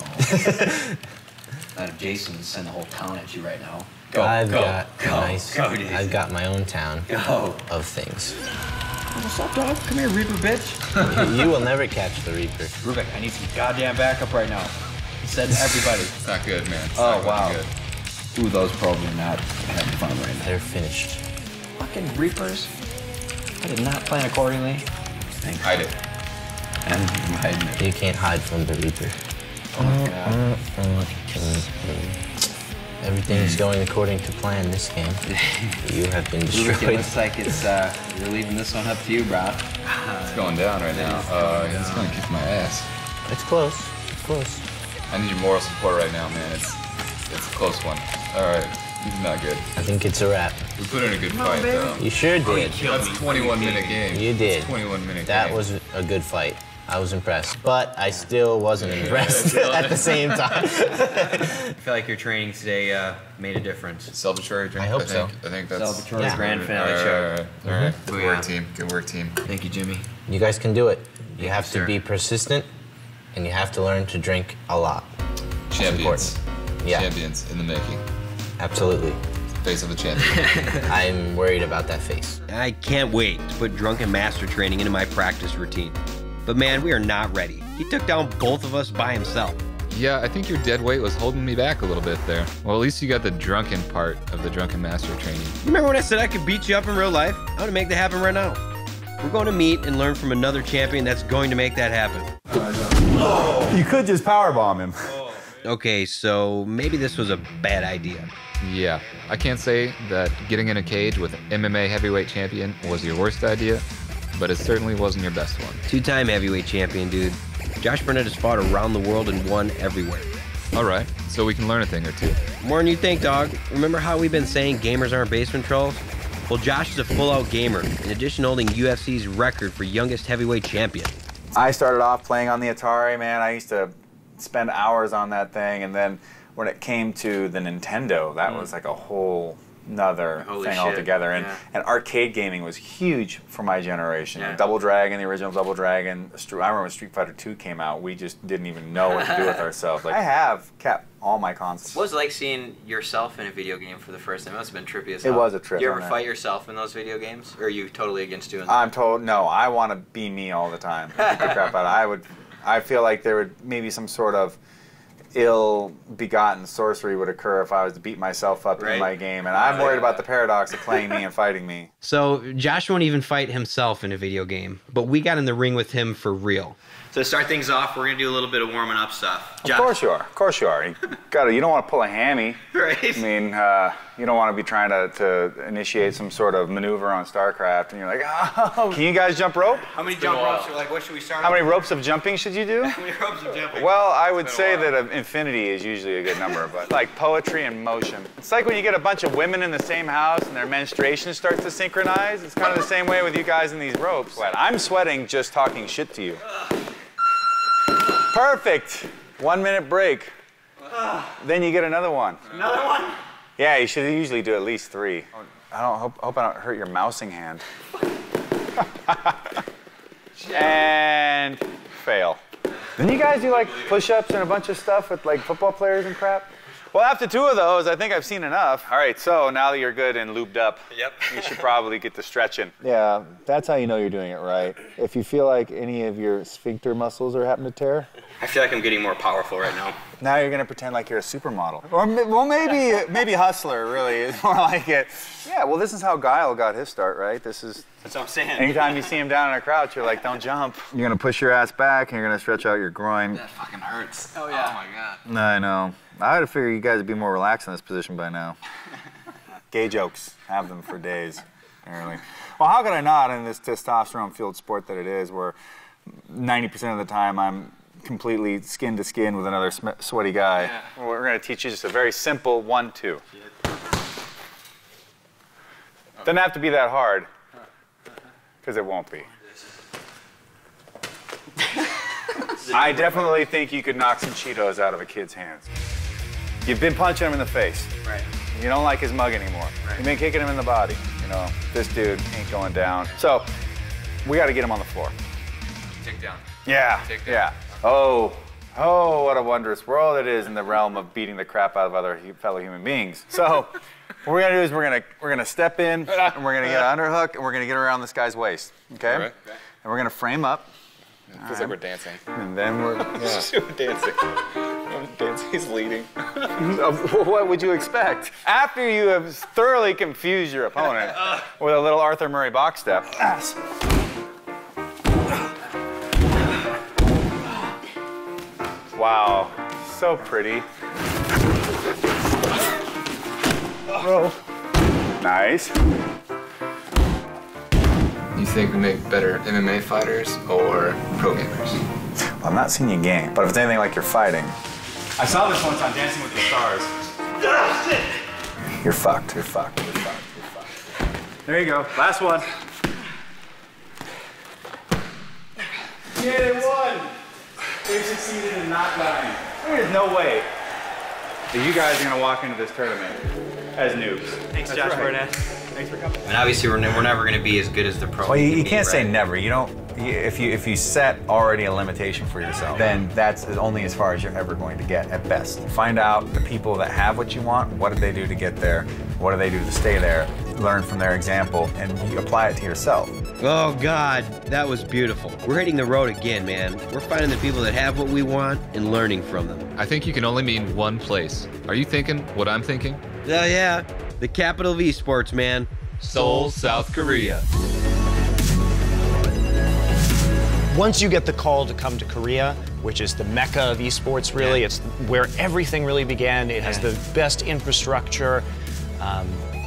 Jason send the whole town at you right now. I've got my own town Go. of things. What's up, dog? Come here, Reaper bitch. You will never catch the Reaper. Rubik, I need some goddamn backup right now. Send everybody. It's not good, man. It's Oh, not wow. good. Ooh, those probes are not having fun right now. They're finished. Fucking Reapers. I did not plan accordingly. Thanks. Hide it. I'm hiding it. You can't hide from the Reaper. Oh my God. Everything's going according to plan this game. You have been Rubik, destroyed. it looks like it's, you're leaving this one up to you, bro. It's going down right now. He's gonna kick my ass. It's close. It's close. I need your moral support right now, man. It's a close one. All right, he's not good. I think it's a wrap. We put in a good fight, though. You sure did. That's a 21-minute game. You did. It's a 21-minute game. That was a good fight. I was impressed, but I still wasn't impressed at the same time. I feel like your training today made a difference. Celebratory drink. I hope so. I think that's Celebratory grand finale show. All right. Good work, team. Good work, team. Thank you, Jimmy. You guys can do it. You have to be persistent, and you have to learn to drink a lot. Champions. Yeah. Champions in the making. Absolutely. Face of the champion. I'm worried about that face. I can't wait to put drunken master training into my practice routine. But man, we are not ready. He took down both of us by himself. Yeah, I think your dead weight was holding me back a little bit there. Well, at least you got the drunken part of the drunken master training. You remember when I said I could beat you up in real life? I'm gonna make that happen right now. We're going to meet and learn from another champion that's going to make that happen. You could just powerbomb him. Okay, so maybe this was a bad idea. Yeah, I can't say that getting in a cage with MMA heavyweight champion was your worst idea, but it certainly wasn't your best one. Two-time heavyweight champion, dude. Josh Barnett has fought around the world and won everywhere. All right, so we can learn a thing or two. More than you think, dog. Remember how we've been saying gamers aren't basement trolls? Well, Josh is a full-out gamer, in addition to holding UFC's record for youngest heavyweight champion. I started off playing on the Atari, man. I used to spend hours on that thing, and then when it came to the Nintendo, that was like a whole nother thing altogether. And arcade gaming was huge for my generation. Double Dragon, the original Double Dragon. I remember when Street Fighter 2 came out, we just didn't even know what to do with ourselves. Like, I have kept all my consoles. What was it like seeing yourself in a video game for the first time? It must have been trippy as hell. It was a trip. You ever fight yourself in those video games? Or are you totally against doing that? I'm told, no, I want to be me all the time. Beat the crap out of it. I feel like there would maybe some sort of ill-begotten sorcery would occur if I was to beat myself up in my game, and I'm worried about the paradox of playing me and fighting me. So Josh won't even fight himself in a video game, but we got in the ring with him for real. So to start things off, we're going to do a little bit of warming up stuff. Of course you are. Of course you are. You don't want to pull a hammy. Right. I mean, You don't want to be trying to initiate some sort of maneuver on Starcraft, and you're like, oh, can you guys jump rope? How many jump ropes? Like, what should we start? How many ropes of jumping should you do? How many ropes of jumping? Well, I would say that infinity is usually a good number, but like poetry and motion. It's like when you get a bunch of women in the same house and their menstruation starts to synchronize. It's kind of the same way with you guys in these ropes. I'm sweating just talking shit to you. Perfect. 1 minute break. Then you get another one. Another one? Yeah, you should usually do at least 3. Hope I don't hurt your mousing hand. And fail. Didn't you guys do like push-ups and a bunch of stuff with like football players and crap? Well, after 2 of those, I think I've seen enough. All right, so now that you're good and lubed up, you should probably get to stretching. Yeah, that's how you know you're doing it right. If you feel like any of your sphincter muscles are happening to tear. I feel like I'm getting more powerful right now. Now you're gonna pretend like you're a supermodel. Or well, maybe hustler really is more like it. Yeah, well, this is how Guile got his start, right? That's what I'm saying. Anytime you see him down in a crouch, you're like, don't jump. You're gonna push your ass back and you're gonna stretch out your groin. That fucking hurts. Oh yeah. Oh my God. I know. I would figure you guys would be more relaxed in this position by now. Gay jokes, have them for days, apparently. Well, how could I not in this testosterone-fueled sport that it is, where 90% of the time I'm completely skin to skin with another sweaty guy. Yeah. Well, we're going to teach you just a very simple 1-2. Doesn't have to be that hard, because it won't be. I definitely think you could knock some Cheetos out of a kid's hands. You've been punching him in the face. Right. You don't like his mug anymore. Right. You've been kicking him in the body. You know, this dude ain't going down. So, we got to get him on the floor. Take down. Yeah, Take down. yeah. Oh, what a wondrous world it is in the realm of beating the crap out of other fellow human beings. So, what we're gonna do is we're gonna step in and we're gonna get an underhook and we're gonna get around this guy's waist. Okay? All right. And we're gonna frame up. It feels like we're dancing. And then we're dancing. Dancing. He's leading. What would you expect? After you have thoroughly confused your opponent with a little Arthur Murray box step. Wow, so pretty. Bro. Nice. You think we make better MMA fighters or pro gamers? Well, I'm not seeing you game, but if it's anything like you're fighting. I saw this once on Dancing with the Stars. You're fucked, you're fucked, you're fucked, you're fucked. There you go, last one. Yeah, they won. They've succeeded in not dying. There's no way that you guys are gonna walk into this tournament as noobs. Thanks, That's Josh right. Barnett. Thanks for coming. And obviously, we're never going to be as good as the pro. Well, you can be, can't say right? never. You don't. If you set already a limitation for yourself, then that's only as far as you're ever going to get at best. Find out the people that have what you want. What did they do to get there? What do they do to stay there? Learn from their example, and you apply it to yourself. Oh God, that was beautiful. We're hitting the road again, man. We're finding the people that have what we want and learning from them. I think you can only mean one place. Are you thinking what I'm thinking? Yeah, the capital of esports, man. Seoul, South Korea. Once you get the call to come to Korea, which is the mecca of esports, really, it's where everything really began. It has the best infrastructure.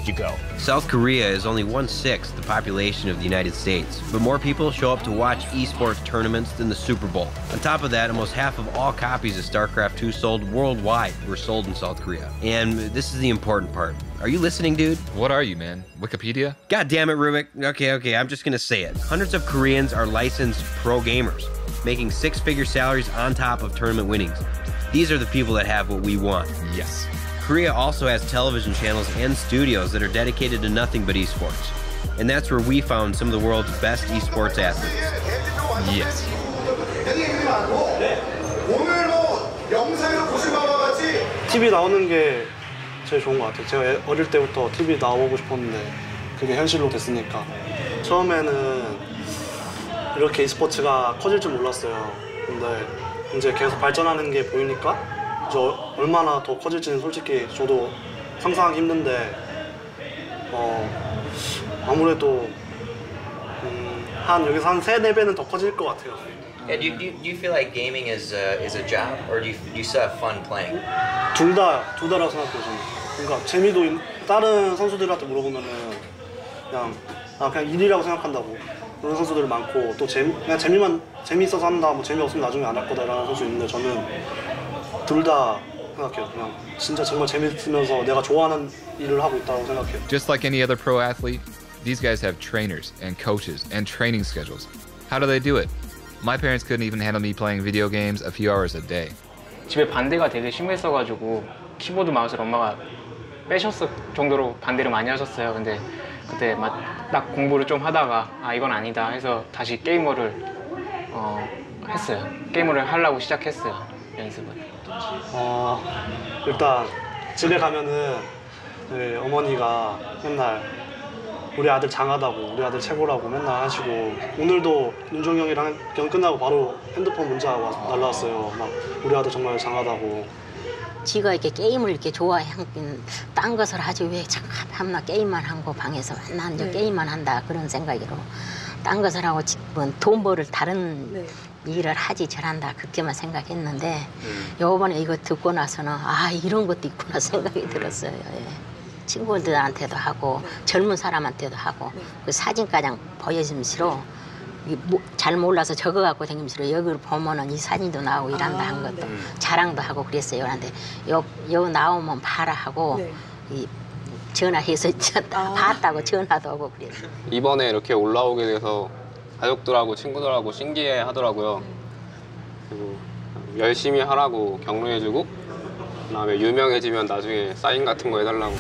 You go. South Korea is only 1/6 the population of the United States, but more people show up to watch esports tournaments than the Super Bowl. On top of that, almost half of all copies of Starcraft 2 sold worldwide were sold in South Korea. And this is the important part. Are you listening, dude? What are you, man? Wikipedia? God damn it, Rubik. Okay, I'm just gonna say it. Hundreds of Koreans are licensed pro gamers, making 6-figure salaries on top of tournament winnings. These are the people that have what we want. Yes. Korea also has television channels and studios that are dedicated to nothing but esports. And that's where we found some of the world's best esports athletes. Yes. TV 나오는 게 제일 좋은 것 같아요. 제가 어릴 때부터 TV 나오고 싶었는데 그게 현실로 됐으니까. 처음에는 이렇게 e스포츠가 커질 줄 몰랐어요. 근데 이제 계속 발전하는 게 보이니까 얼마나 더 커질지는 솔직히 저도 상상하기 힘든데 아무래도 여기서 한 3-4배는 더 커질 것 같아요. Yeah, do you feel like gaming is a job, or do you still have fun playing? 둘 다라고 생각해요, 저는. 그러니까 재미도 다른 선수들한테 물어보면은 그냥 일이라고 생각한다고 그런 선수들 많고 또 그냥 재미있어서 한다 뭐 재미없으면 나중에 안 할 거다라는 선수 있는데 저는 둘 다 생각해요. 그냥 진짜 정말 재밌으면서 내가 좋아하는 일을 하고 있다고 생각해요. Just like any other pro athlete, these guys have trainers and coaches and training schedules. How do they do it? My parents couldn't even handle me playing video games a few hours a day. 집에 반대가 되게 심했어가지고 키보드 마우스를 엄마가 빼셨을 정도로 반대를 많이 하셨어요. 근데 그때 딱 공부를 좀 하다가 이건 아니다 해서 다시 게이머를 했어요. 게이머를 하려고 시작했어요. 연습을. 일단 집에 가면은 어머니가 맨날 우리 아들 장하다고 우리 아들 최고라고 맨날 하시고 오늘도 윤종이 형이랑 경기 끝나고 바로 핸드폰 문자 날라왔어요. 막 우리 아들 정말 장하다고. 지가 이렇게 게임을 이렇게 좋아해 딴 것을 하지 왜 참나 게임만 하고 방에서 난 이제 게임만 한다 그런 생각으로 딴 것을 하고 돈 벌을 다른 일을 하지 저란다 그렇게만 생각했는데 요번에 이거 듣고 나서는 이런 것도 있구나 생각이 들었어요. 예. 친구들한테도 하고 젊은 사람한테도 하고 그 사진까지 보여주면서 잘 몰라서 적어갖고 다니면서 여기를 보면은 이 사진도 나오고 이란다 한 것도 자랑도 하고 그랬어요. 그런데 요 나오면 봐라 하고 전화해서 봤다고 전화도 오고 그랬어요. 이번에 이렇게 올라오게 돼서 가족들하고 친구들하고 신기해 하더라고요. 그리고 열심히 하라고 격려해주고 그다음에 유명해지면 나중에 사인 같은 거 해달라고.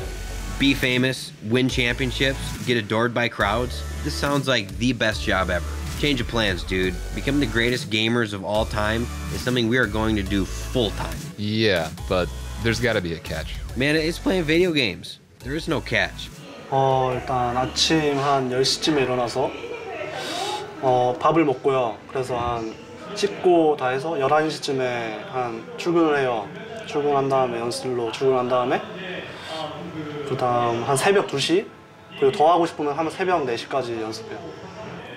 Be famous, win championships, get adored by crowds. This sounds like the best job ever. Change of plans, dude. Becoming the greatest gamers of all time is something we are going to do full time. Yeah, but there's gotta be a catch. Man, it's playing video games. There is no catch. 일단 아침 한 10시쯤에 일어나서 밥을 먹고요. 그래서 한 씻고 다 해서 11시쯤에 한 출근을 해요. 출근한 다음에 연습실로 출근한 다음에 그 다음 한 새벽 2시 그리고 더 하고 싶으면 한 새벽 4시까지 연습해요.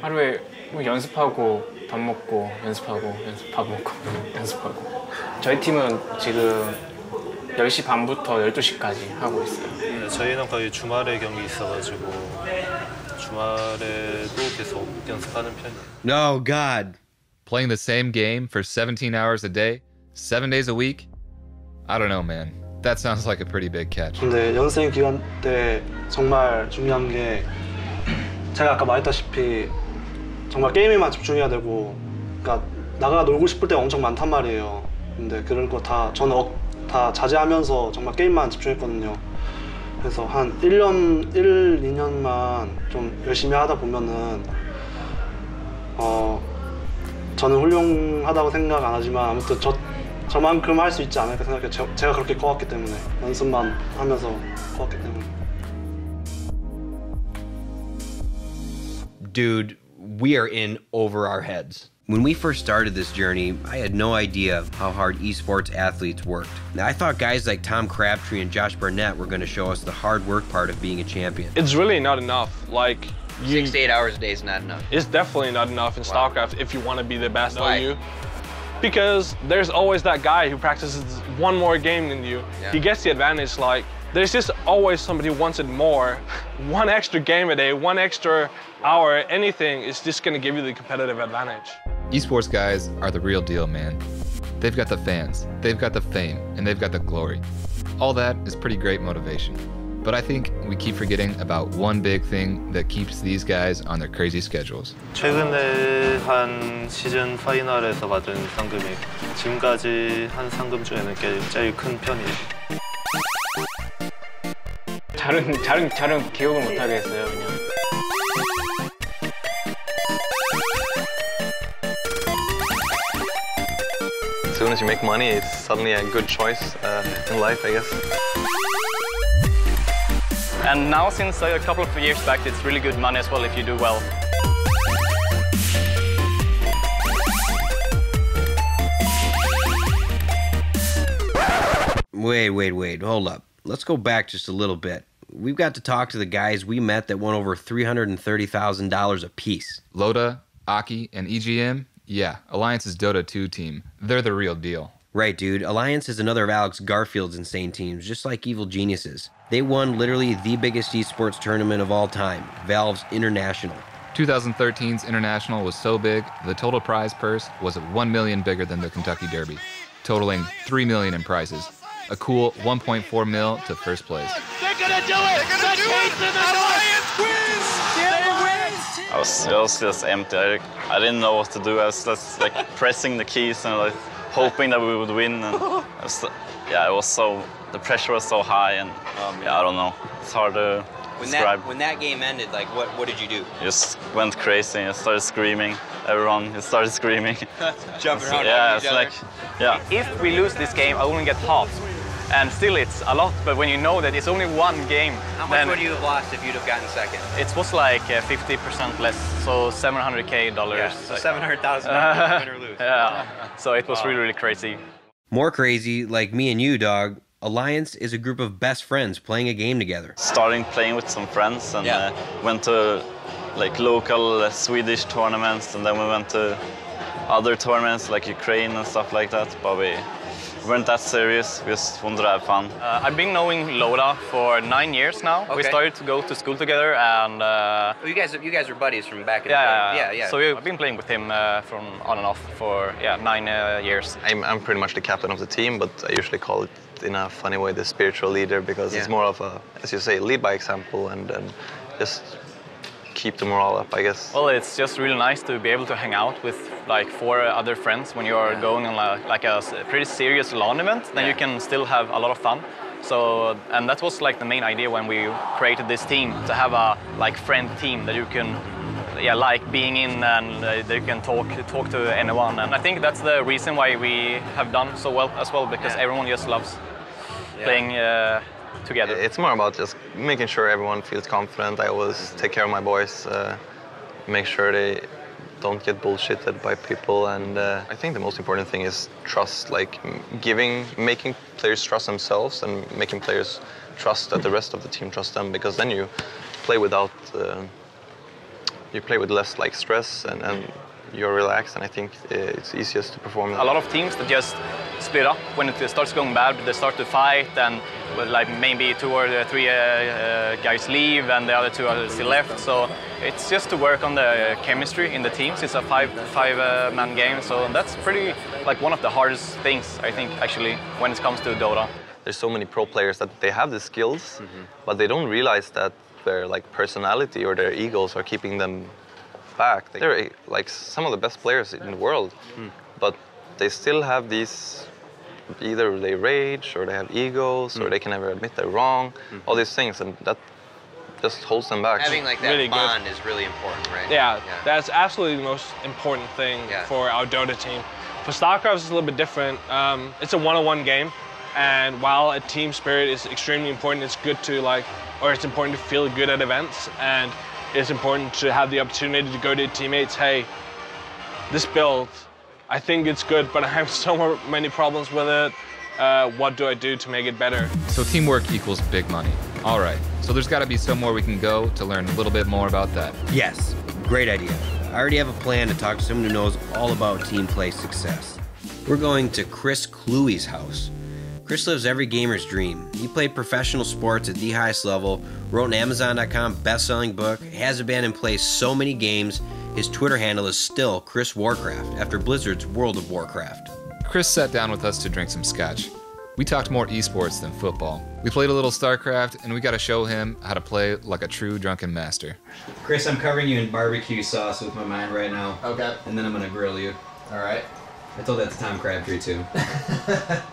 하루에 뭐 연습하고 밥 먹고 연습하고 밥 먹고 연습하고 저희 팀은 지금 10시 반부터 12시까지 하고 있어요. 저희는 거의 주말에 경기 있어가지고 주말에도 계속 연습하는 편이에요. No, God. Playing the same game for 17 hours a day, 7 days a week? I don't know, man. That sounds like a pretty big catch. 근데 연습생 기간 때 정말 중요한 게 제가 아까 말했다시피 정말 게임에만 집중해야 되고 그러니까 나가 놀고 싶을 때가 엄청 많단 말이에요. 근데 그런 거 저는 다 자제하면서 정말 게임만 집중했거든요. 그래서 한 1년, 2년만 좀 열심히 하다 보면은 저는 훌륭하다고 생각 안 하지만 아무튼 저만큼 할 수 있지 않을까 생각해요. 제가 그렇게 커왔기 때문에 연습만 하면서 커왔기 때문에. Dude, we are in over our heads. When we first started this journey, I had no idea how hard esports athletes worked. Now, I thought guys like Tom Crabtree and Josh Barnett were going to show us the hard work part of being a champion. It's really not enough. Like 6 to 8 hours a day is not enough. It's definitely not enough in Starcraft if you want to be the best on you. Because there's always that guy who practices one more game than you. Yeah. He gets the advantage. Like there's just always somebody who wants it more. One extra game a day, one extra hour, anything is just going to give you the competitive advantage. Esports guys are the real deal, man. They've got the fans, they've got the fame, and they've got the glory. All that is pretty great motivation. But I think we keep forgetting about one big thing that keeps these guys on their crazy schedules. 최근에 한 시즌 파이널에서 받은 상금이 지금까지 한 상금 중에는 제일 큰 편이에요. 잘은 기억을 못 하겠어요, 그냥. As soon as you make money, it's suddenly a good choice in life, I guess. And now, since a couple of years back, it's really good money as well if you do well. Wait, hold up. Let's go back just a little bit. We've got to talk to the guys we met that won over $330,000 apiece. Loda, Aki, and EGM? Yeah, Alliance's Dota 2 team. They're the real deal. Right, dude. Alliance is another of Alex Garfield's insane teams, just like Evil Geniuses. They won literally the biggest esports tournament of all time, Valve's International. 2013's International was so big, the total prize purse was $1 million bigger than the Kentucky Derby, totaling $3 million in prizes. A cool $1.4 million to first place. They're gonna do it! They're gonna do it! Alliance wins! They win! I was just empty. I didn't know what to do. I was just like pressing the keys and like hoping that we would win. And it was so, the pressure was so high, and I don't know. It's hard to describe. When that game ended, like what did you do? Just went crazy and started screaming. Everyone just started screaming. Jumping around. Yeah, it's like, yeah. If we lose this game, I only get half. And still it's a lot, but when you know that it's only one game, how much would you have lost if you'd have gotten second? It was like 50% less, so $700K. Yeah, so $700,000 win or lose. Yeah, so it was really, really crazy. More crazy, like me and you, dog. Alliance is a group of best friends playing a game together. Starting playing with some friends and went to like local Swedish tournaments, and then we went to other tournaments like Ukraine and stuff like that, but we weren't that serious. We just wanted to have fun. I've been knowing Loda for 9 years now. Okay. We started to go to school together, and you guys are buddies from back in the day. Yeah. So I've been playing with him from on and off for 9 years. I'm pretty much the captain of the team, but I usually call it in a funny way the spiritual leader, because it's more of a, as you say, lead by example and just keep the morale up, I guess. Well, it's just really nice to be able to hang out with like 4 other friends when you're going on like a pretty serious LAN event. Then you can still have a lot of fun. So, and that was like the main idea when we created this team, to have a like friend team that you can like being in, and that you can talk to anyone. And I think that's the reason why we have done so well as well, because everyone just loves playing together. It's more about just making sure everyone feels confident. I always take care of my boys, make sure they don't get bullshitted by people, and I think the most important thing is trust, like making players trust themselves and making players trust that the rest of the team trusts them, because then you play without, you play with less like stress and you're relaxed, and I think it's easiest to perform. A lot of teams that just split up when it starts going bad. They start to fight, and like maybe 2 or 3 guys leave, and the other 2 are still left. So it's just to work on the chemistry in the teams. It's a five-man game, so that's pretty like one of the hardest things, I think, actually, when it comes to Dota. There's so many pro players that they have the skills, but they don't realize that their like personality or their egos are keeping them back. They're like some of the best players in the world, but they still have these, either they rage or they have egos or they can never admit they're wrong, all these things, and that just holds them back. Having like that really bond is really important, right? Yeah, that's absolutely the most important thing for our Dota team. For Starcraft, it's a little bit different. It's a one-on-one game, and while a team spirit is extremely important, it's good to it's important to feel good at events, and it's important to have the opportunity to go to teammates, hey, this build, I think it's good, but I have so many problems with it. What do I do to make it better? So teamwork equals big money. All right, so there's gotta be somewhere we can go to learn a little bit more about that. Yes, great idea. I already have a plan to talk to someone who knows all about team play success. We're going to Chris Kluwe's house. Chris lives every gamer's dream. He played professional sports at the highest level, wrote an Amazon.com best-selling book, has a band and plays so many games. His Twitter handle is still Chris Warcraft, after Blizzard's World of Warcraft. Chris sat down with us to drink some scotch. We talked more esports than football. We played a little Starcraft, and we got to show him how to play like a true drunken master. Chris, I'm covering you in barbecue sauce with my mind right now. Okay. And then I'm gonna grill you. All right. I told that to Tom Crabtree too.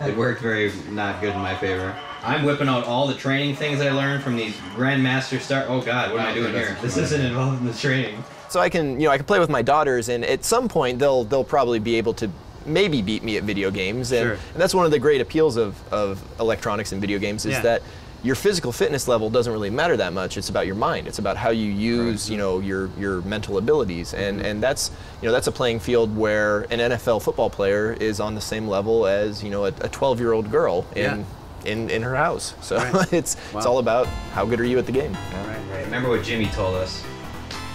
It worked very not good in my favor. I'm whipping out all the training things I learned from these Grandmaster Oh God, what am I doing here? This isn't involved in the training. So I can play with my daughters, and at some point they'll probably be able to maybe beat me at video games, and that's one of the great appeals of electronics and video games is that your physical fitness level doesn't really matter that much. It's about your mind. It's about how you use, your mental abilities, and that's a playing field where an NFL football player is on the same level as a 12-year-old girl in her house. So it's all about how good are you at the game. Right. Remember what Jimmy told us,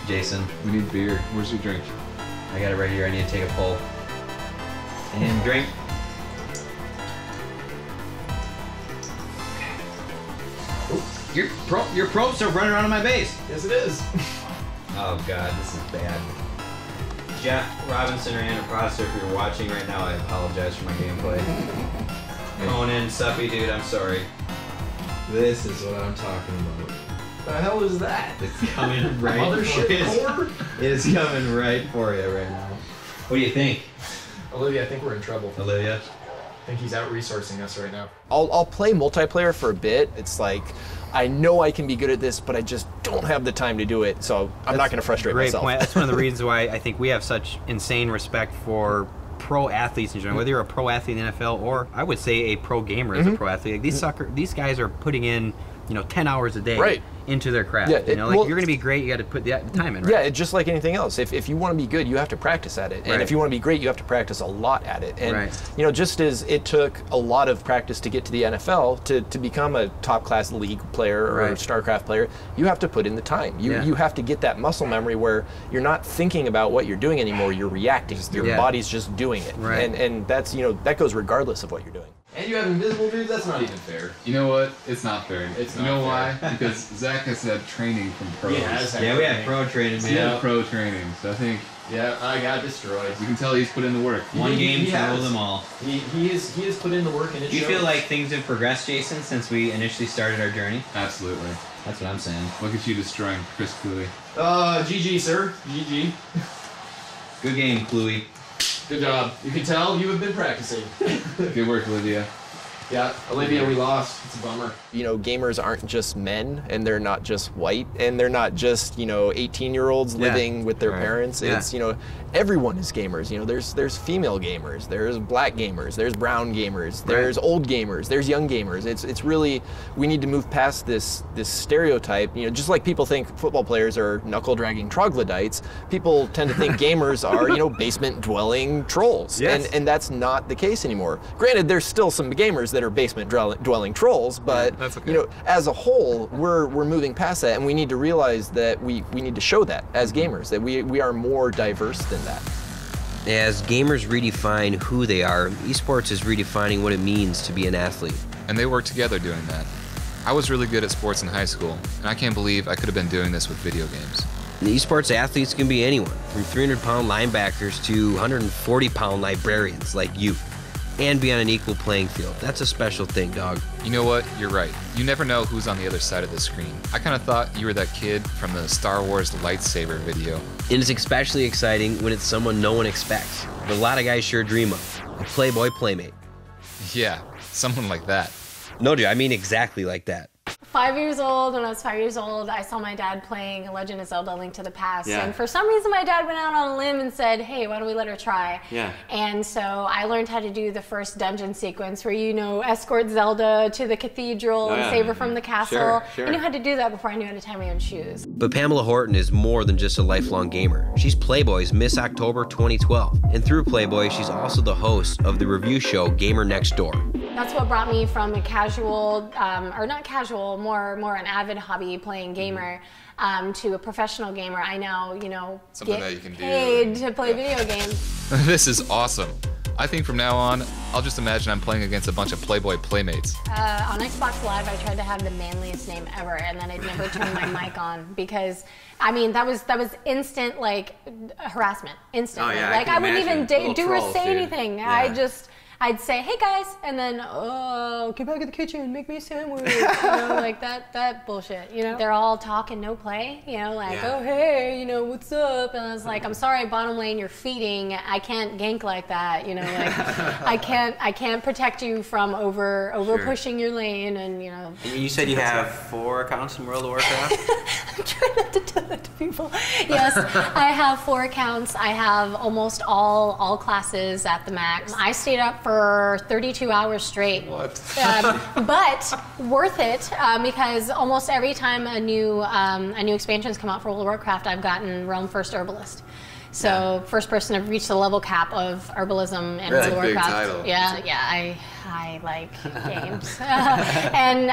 Jason? We need beer. Where's your drink? I got it right here. I need to take a pull. And drink. Your probe still running around on my base. Yes, it is. Oh god, this is bad. Jeff Robinson or Anna Prosser, if you're watching right now, I apologize for my gameplay. Conan, suppy dude, I'm sorry. This is what I'm talking about. The hell is that? It's coming right Mothership core? It is coming right for you right now. What do you think? Olivia, I think we're in trouble. Olivia? I think he's out-resourcing us right now. I'll play multiplayer for a bit. It's like, I know I can be good at this, but I just don't have the time to do it, so I'm not going to frustrate myself. Great point. That's one of the reasons why I think we have such insane respect for pro athletes in general. Whether you're a pro athlete in the NFL or, I would say, a pro gamer as a pro athlete. Like these guys are putting in, 10 hours a day into their craft. Yeah, you're going to be great, you got to put the time in, right? Yeah, just like anything else. If you want to be good, you have to practice at it. And if you want to be great, you have to practice a lot at it. And, just as it took a lot of practice to get to the NFL, to become a top-class league player or a Starcraft player, you have to put in the time. You have to get that muscle memory where you're not thinking about what you're doing anymore, you're reacting. Your body's just doing it. And that's, that goes regardless of what you're doing. And you have invisible dudes? That's not even fair. You know what? It's not fair. You know why? Because Zach has had training from pros. Yeah, we had pro training, man. He had pro training, so I think... Yeah, I got destroyed. You can tell he's put in the work. One game to rule them all. He has put in the work, and it Do you feel like things have progressed, Jason, since we initially started our journey? Absolutely. That's what I'm saying. Look at you destroying Chris Kluwe. GG, sir. GG. Good game, Kluwe. Good job. You can tell you have been practicing. Good work, Olivia. Yeah, Olivia, we lost. It's a bummer. Gamers aren't just men, and they're not just white, and they're not just, 18-year-olds living with their parents. It's, everyone is gamers. There's female gamers, there's black gamers, there's brown gamers, there's old gamers, there's young gamers. It's really, we need to move past this stereotype. Just like people think football players are knuckle-dragging troglodytes, people tend to think gamers are, basement-dwelling trolls. Yes. And that's not the case anymore. Granted, there's still some gamers that are basement-dwelling trolls, but as a whole, we're moving past that, and we need to realize that we need to show that as gamers, that we are more diverse than that. As gamers redefine who they are, esports is redefining what it means to be an athlete. And they work together doing that. I was really good at sports in high school, and I can't believe I could have been doing this with video games. And esports athletes can be anyone, from 300-pound linebackers to 140-pound librarians like you, and be on an equal playing field. That's a special thing, dog. You know what? You're right. You never know who's on the other side of the screen. I kind of thought you were that kid from the Star Wars lightsaber video. And it's especially exciting when it's someone no one expects, but a lot of guys sure dream of. A Playboy playmate. Yeah, someone like that. No, dude, I mean exactly like that. 5 years old, when I was 5 years old, I saw my dad playing Legend of Zelda: Link to the Past. Yeah. And for some reason, my dad went out on a limb and said, hey, why don't we let her try? Yeah. And so I learned how to do the first dungeon sequence where escort Zelda to the cathedral and save her from the castle. Sure. I knew how to do that before I knew how to tie my own shoes. But Pamela Horton is more than just a lifelong gamer. She's Playboy's Miss October 2012. And through Playboy, she's also the host of the review show Gamer Next Door. That's what brought me from a casual, or not casual, more an avid hobby playing gamer, to a professional gamer. I now, Something get that you can paid to play video games. This is awesome. I think from now on, I'll just imagine I'm playing against a bunch of Playboy playmates. On Xbox Live, I tried to have the manliest name ever, and then I'd never turn my mic on because, that was instant harassment. Instant. Oh, yeah, I wouldn't even do or say dude. anything. Yeah. I'd say, hey guys, and then, get back in the kitchen, make me a sandwich, that bullshit, They're all talk and no play, oh hey, what's up? And I was like, I'm sorry, bottom lane, you're feeding, I can't gank like that, I can't protect you from over pushing your lane, and You said you have 4 accounts in World of Warcraft? I'm trying not to tell that to people. Yes, I have 4 accounts. I have almost all classes at the max. I stayed up for 32 hours straight. What? But worth it because almost every time a new expansion's come out for World of Warcraft, I've gotten Realm First Herbalist. So first person to reach the level cap of herbalism in World of Warcraft. Big title. Yeah, I like games. And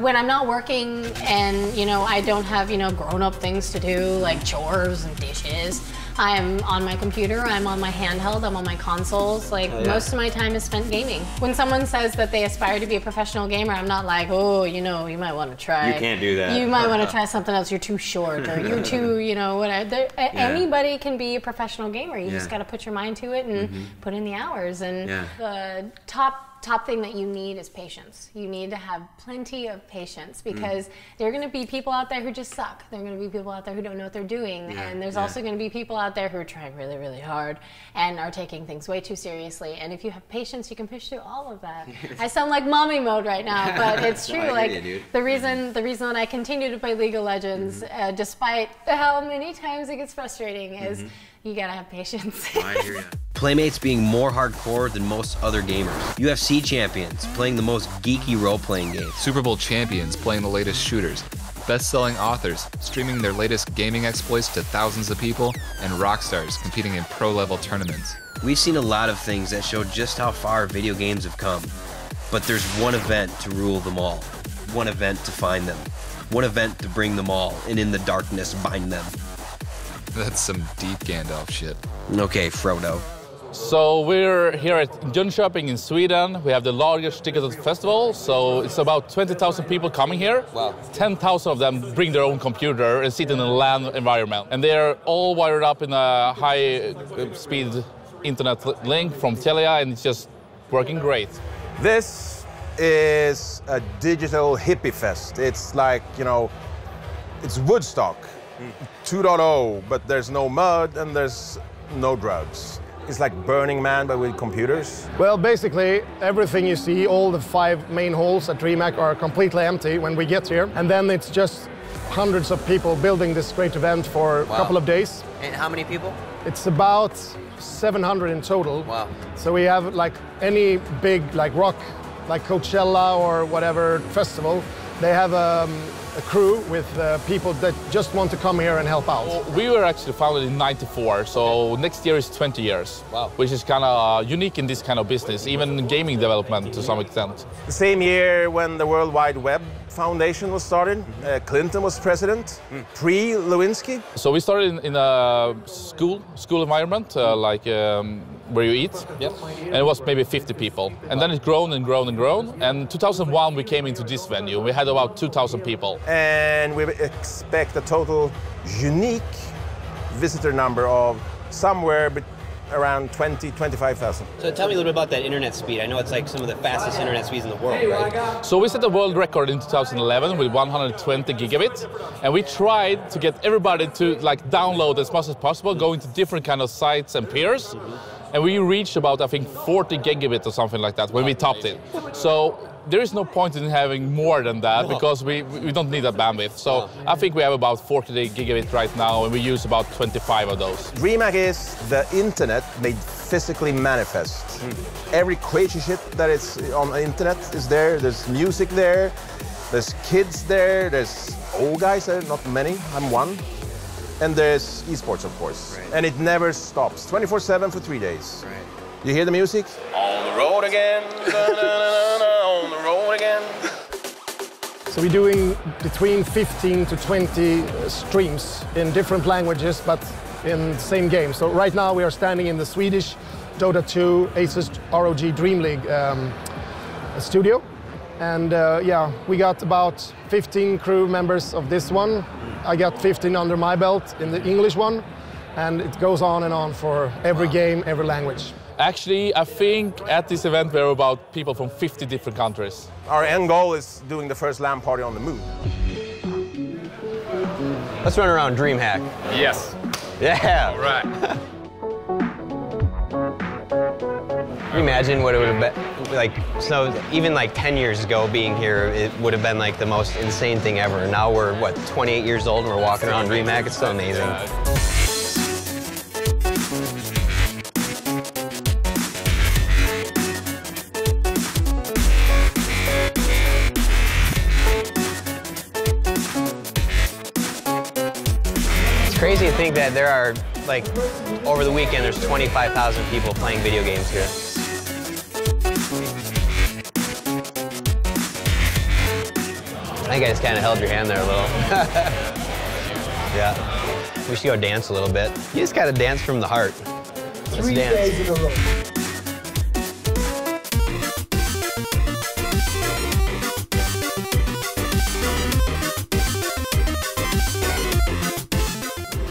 when I'm not working and I don't have grown-up things to do like chores and dishes, I'm on my computer, I'm on my handheld, I'm on my consoles. Like, most of my time is spent gaming. When someone says that they aspire to be a professional gamer, I'm not like, oh, you know, you might want to try. You can't do that. You might want to try something else. You're too short, or you're too, you know, whatever. Anybody can be a professional gamer. You just got to put your mind to it and put in the hours. And the top thing that you need is patience. You need to have plenty of patience, because there are going to be people out there who just suck. There are going to be people out there who don't know what they're doing. And there's also going to be people out there who are trying really, really hard and are taking things way too seriously. And if you have patience, you can push through all of that. I sound like mommy mode right now, but it's true. The reason that I continue to play League of Legends, despite how many times it gets frustrating, is you gotta have patience. I hear you. Playmates being more hardcore than most other gamers. UFC champions playing the most geeky role-playing games. Super Bowl champions playing the latest shooters. Best-selling authors streaming their latest gaming exploits to thousands of people, and Rockstars competing in pro-level tournaments. We've seen a lot of things that show just how far video games have come. But there's one event to rule them all. One event to find them. One event to bring them all, and in the darkness bind them. That's some deep Gandalf shit. Okay, Frodo. So we're here at Jönköping in Sweden. We have the largest ticketed festival, so it's about 20,000 people coming here. Wow. 10,000 of them bring their own computer and sit in a LAN environment. And they're all wired up in a high-speed internet link from Telia, and it's just working great. This is a digital hippie fest. It's like, you know, it's Woodstock 2.0, but there's no mud and there's no drugs. It's like Burning Man, but with computers. Well, basically, everything you see, all the 5 main halls at Dreamhack are completely empty when we get here. And then it's just hundreds of people building this great event for a couple of days. And how many people? It's about 700 in total. Wow. So we have like any big like rock, like Coachella or whatever festival, they have a crew with people that just want to come here and help out. Well, we were actually founded in '94, so next year is 20 years. Wow. Which is kind of unique in this kind of business, even gaming development to some extent. The same year when the World Wide Web Foundation was started, Clinton was president, pre-Lewinsky. So we started in a school environment, where you eat, and it was maybe 50 people. And then it's grown and grown and grown. And in 2001 we came into this venue. We had about 2,000 people. And we expect a total unique visitor number of somewhere around 25,000. So tell me a little bit about that internet speed. I know it's like some of the fastest internet speeds in the world, right? So we set a world record in 2011 with 120 gigabit, and we tried to get everybody to download as much as possible, going to different kind of sites and peers. And we reached about, I think, 40 gigabit or something like that when we topped it. So there is no point in having more than that because we don't need that bandwidth. So I think we have about 40 gigabit right now, and we use about 25 of those. Dreamhack is the internet made physically manifest. Every crazy shit that is on the internet is there. There's music there, there's kids there, there's old guys there, not many, I'm one. And there's eSports, of course. Right. And it never stops, 24/7 for 3 days. Right. You hear the music? On the road again, on the road again. So we're doing between 15 to 20 streams in different languages, but in the same game. So right now we are standing in the Swedish Dota 2 Asus ROG Dream League studio. And we got about 15 crew members of this one. I got 15 under my belt in the English one, and it goes on and on for every game, every language. Actually, I think at this event there are about people from 50 different countries. Our end goal is doing the first LAN party on the moon. Let's run around Dreamhack. Yes. Yeah. All right. Can you imagine what it would have been like? So even like 10 years ago, being here, it would have been like the most insane thing ever. Now we're 28 years old and we're walking around Dreamhack. It's so amazing. It's crazy to think that there are over the weekend there's 25,000 people playing video games here. I think I just kind of held your hand there a little. Yeah. We should go dance a little bit. You just gotta dance from the heart. Let's 3 dance. days in a row.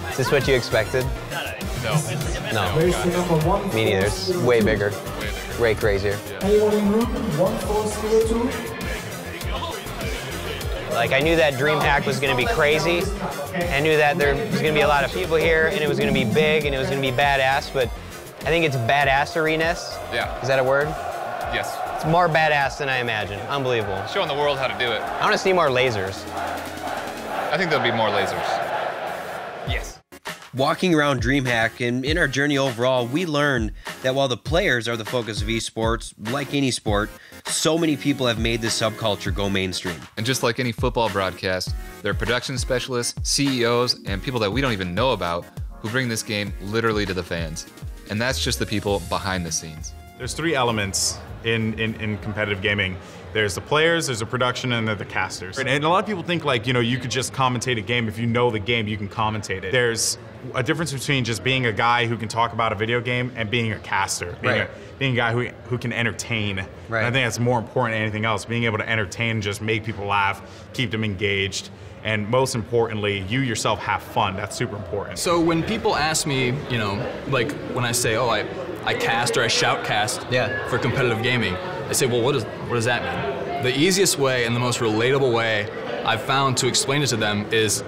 Is this what you expected? No. Me neither. It's way bigger. Way crazier. Anyone in group? 1402? Like, I knew that Dreamhack was going to be crazy. I knew that there was going to be a lot of people here, and it was going to be big, and it was going to be badass, but I think it's badass-eriness. Yeah. Is that a word? Yes. It's more badass than I imagined. Unbelievable. Showing the world how to do it. I want to see more lasers. I think there'll be more lasers. Yes. Walking around Dreamhack and in our journey overall, we learned that while the players are the focus of esports, like any sport, so many people have made this subculture go mainstream. And just like any football broadcast, there are production specialists, CEOs, and people that we don't even know about who bring this game literally to the fans. And that's just the people behind the scenes. There's 3 elements in competitive gaming. There's the players, there's the production, and there's the casters. And a lot of people think, like, you know, you could just commentate a game. If you know the game, you can commentate it. There's a difference between just being a guy who can talk about a video game and being a caster. Being a guy who can entertain. Right. And I think that's more important than anything else. Being able to entertain, just make people laugh, keep them engaged. And most importantly, you yourself have fun. That's super important. So when people ask me, you know, like when I say, oh, I cast or I shoutcast for competitive gaming, I say, well, what does that mean? The easiest way and the most relatable way I've found to explain it to them is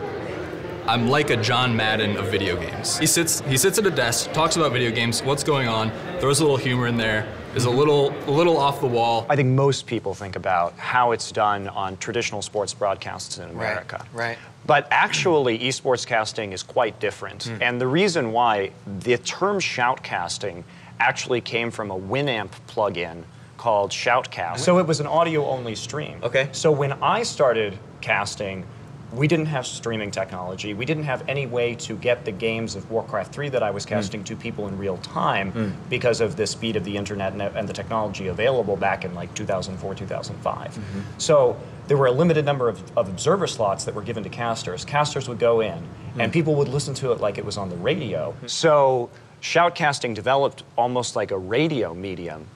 I'm like a John Madden of video games. He sits at a desk, talks about video games, what's going on, throws a little humor in there, is a little off the wall. I think most people think about how it's done on traditional sports broadcasts in America. Right. But actually, esports casting is quite different. And the reason why the term shoutcasting actually came from a Winamp plugin called Shoutcast. So it was an audio-only stream. Okay. So when I started casting, we didn't have streaming technology. We didn't have any way to get the games of Warcraft 3 that I was casting to people in real time because of the speed of the internet and the technology available back in like 2004, 2005. So there were a limited number of observer slots that were given to casters. Casters would go in and people would listen to it like it was on the radio. So shoutcasting developed almost like a radio medium.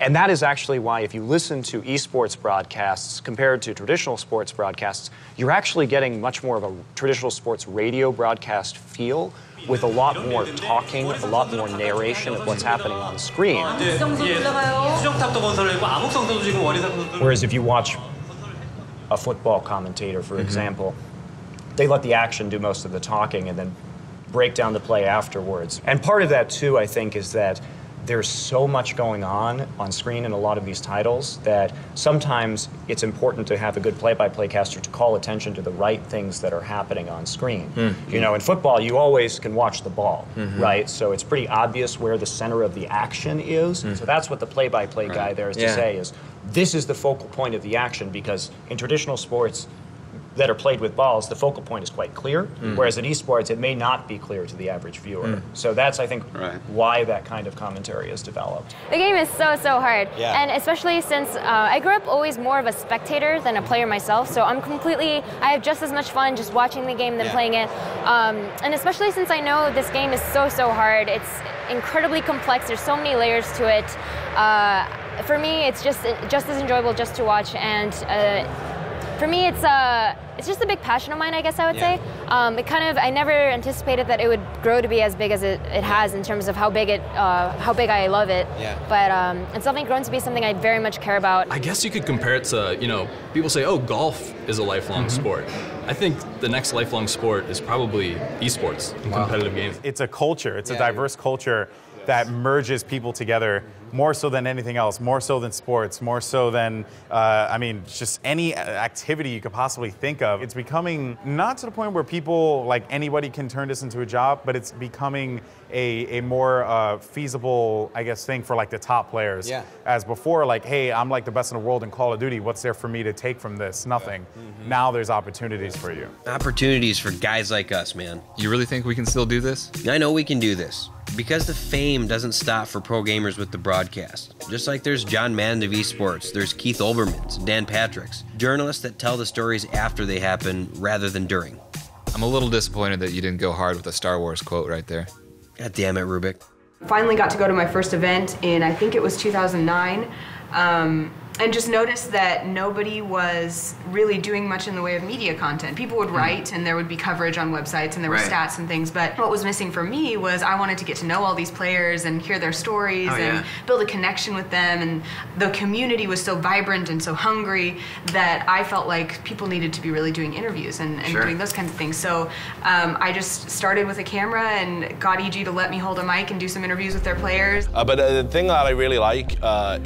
And that is actually why if you listen to esports broadcasts compared to traditional sports broadcasts, you're actually getting much more of a traditional sports radio broadcast feel with a lot more talking, a lot more narration of what's happening on screen. Whereas if you watch a football commentator, for example, they let the action do most of the talking and then break down the play afterwards. And part of that too, I think, is that there's so much going on screen in a lot of these titles that sometimes it's important to have a good play-by-play caster to call attention to the right things that are happening on screen. You know, in football, you always can watch the ball, right? So it's pretty obvious where the center of the action is. So that's what the play-by-play guy there is to say is, this is the focal point of the action, because in traditional sports that are played with balls, the focal point is quite clear, whereas in esports, it may not be clear to the average viewer. So that's, I think, why that kind of commentary is developed. The game is so hard, and especially since I grew up always more of a spectator than a player myself, so I have just as much fun just watching the game than playing it, and especially since I know this game is so hard, it's incredibly complex, there's so many layers to it. For me, it's just as enjoyable just to watch, and for me, it's just a big passion of mine, I guess I would say. I never anticipated that it would grow to be as big as it has in terms of how big I love it. But it's definitely grown to be something I very much care about. I guess you could compare it to, you know, people say, oh, golf is a lifelong sport. I think the next lifelong sport is probably esports and competitive games. It's a culture. It's a diverse culture that merges people together more so than anything else, more so than sports, more so than, I mean, just any activity you could possibly think of. It's becoming not to the point where people, like anybody can turn this into a job, but it's becoming a more feasible, I guess, thing for like the top players. As before, like, hey, I'm like the best in the world in Call of Duty. What's there for me to take from this? Nothing. Now there's opportunities for you. Opportunities for guys like us, man. You really think we can still do this? I know we can do this. Because the fame doesn't stop for pro gamers with the broadcast. Just like there's John Madden of esports, there's Keith Olbermann's, Dan Patrick's, journalists that tell the stories after they happen rather than during. I'm I'm a little disappointed that you didn't go hard with the Star Wars quote right there. God damn it, Rubik. Finally got to go to my first event in, I think it was 2009. And just noticed that nobody was really doing much in the way of media content. People would write and there would be coverage on websites and there were stats and things, but what was missing for me was I wanted to get to know all these players and hear their stories and build a connection with them, and the community was so vibrant and so hungry that I felt like people needed to be really doing interviews and doing those kinds of things. So I just started with a camera and got EG to let me hold a mic and do some interviews with their players. But the thing that I really like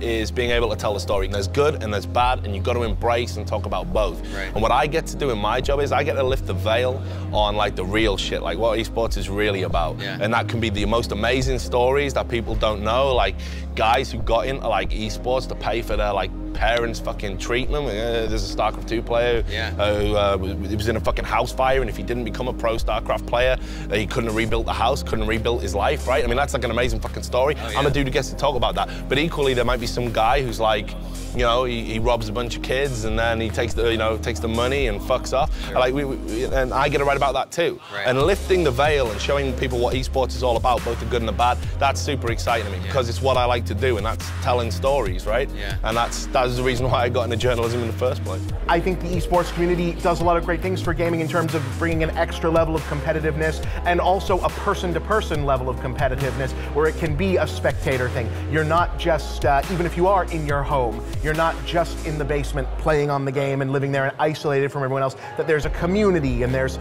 is being able to tell the story. There's good and there's bad, and you've got to embrace and talk about both. And what I get to do in my job is I get to lift the veil on like the real shit, like what esports is really about. And that can be the most amazing stories that people don't know, like guys who got into like esports to pay for their like parents fucking treating them. There's a Starcraft 2 player who was in a fucking house fire, and if he didn't become a pro Starcraft player, he couldn't have rebuilt the house, couldn't have rebuilt his life, right? I mean, that's like an amazing fucking story. I'm a dude who gets to talk about that. But equally, there might be some guy who's like, you know, he robs a bunch of kids and then he takes the, takes the money and fucks off. Like and I get to write about that too. And lifting the veil and showing people what esports is all about, both the good and the bad, that's super exciting to me because it's what I like to do, and that's telling stories, right? And that's the reason why I got into journalism in the first place. I think the esports community does a lot of great things for gaming in terms of bringing an extra level of competitiveness and also a person-to-person level of competitiveness where it can be a spectator thing. You're not just, even if you are in your home, you're not just in the basement playing on the game and living there and isolated from everyone else, that there's a community and there's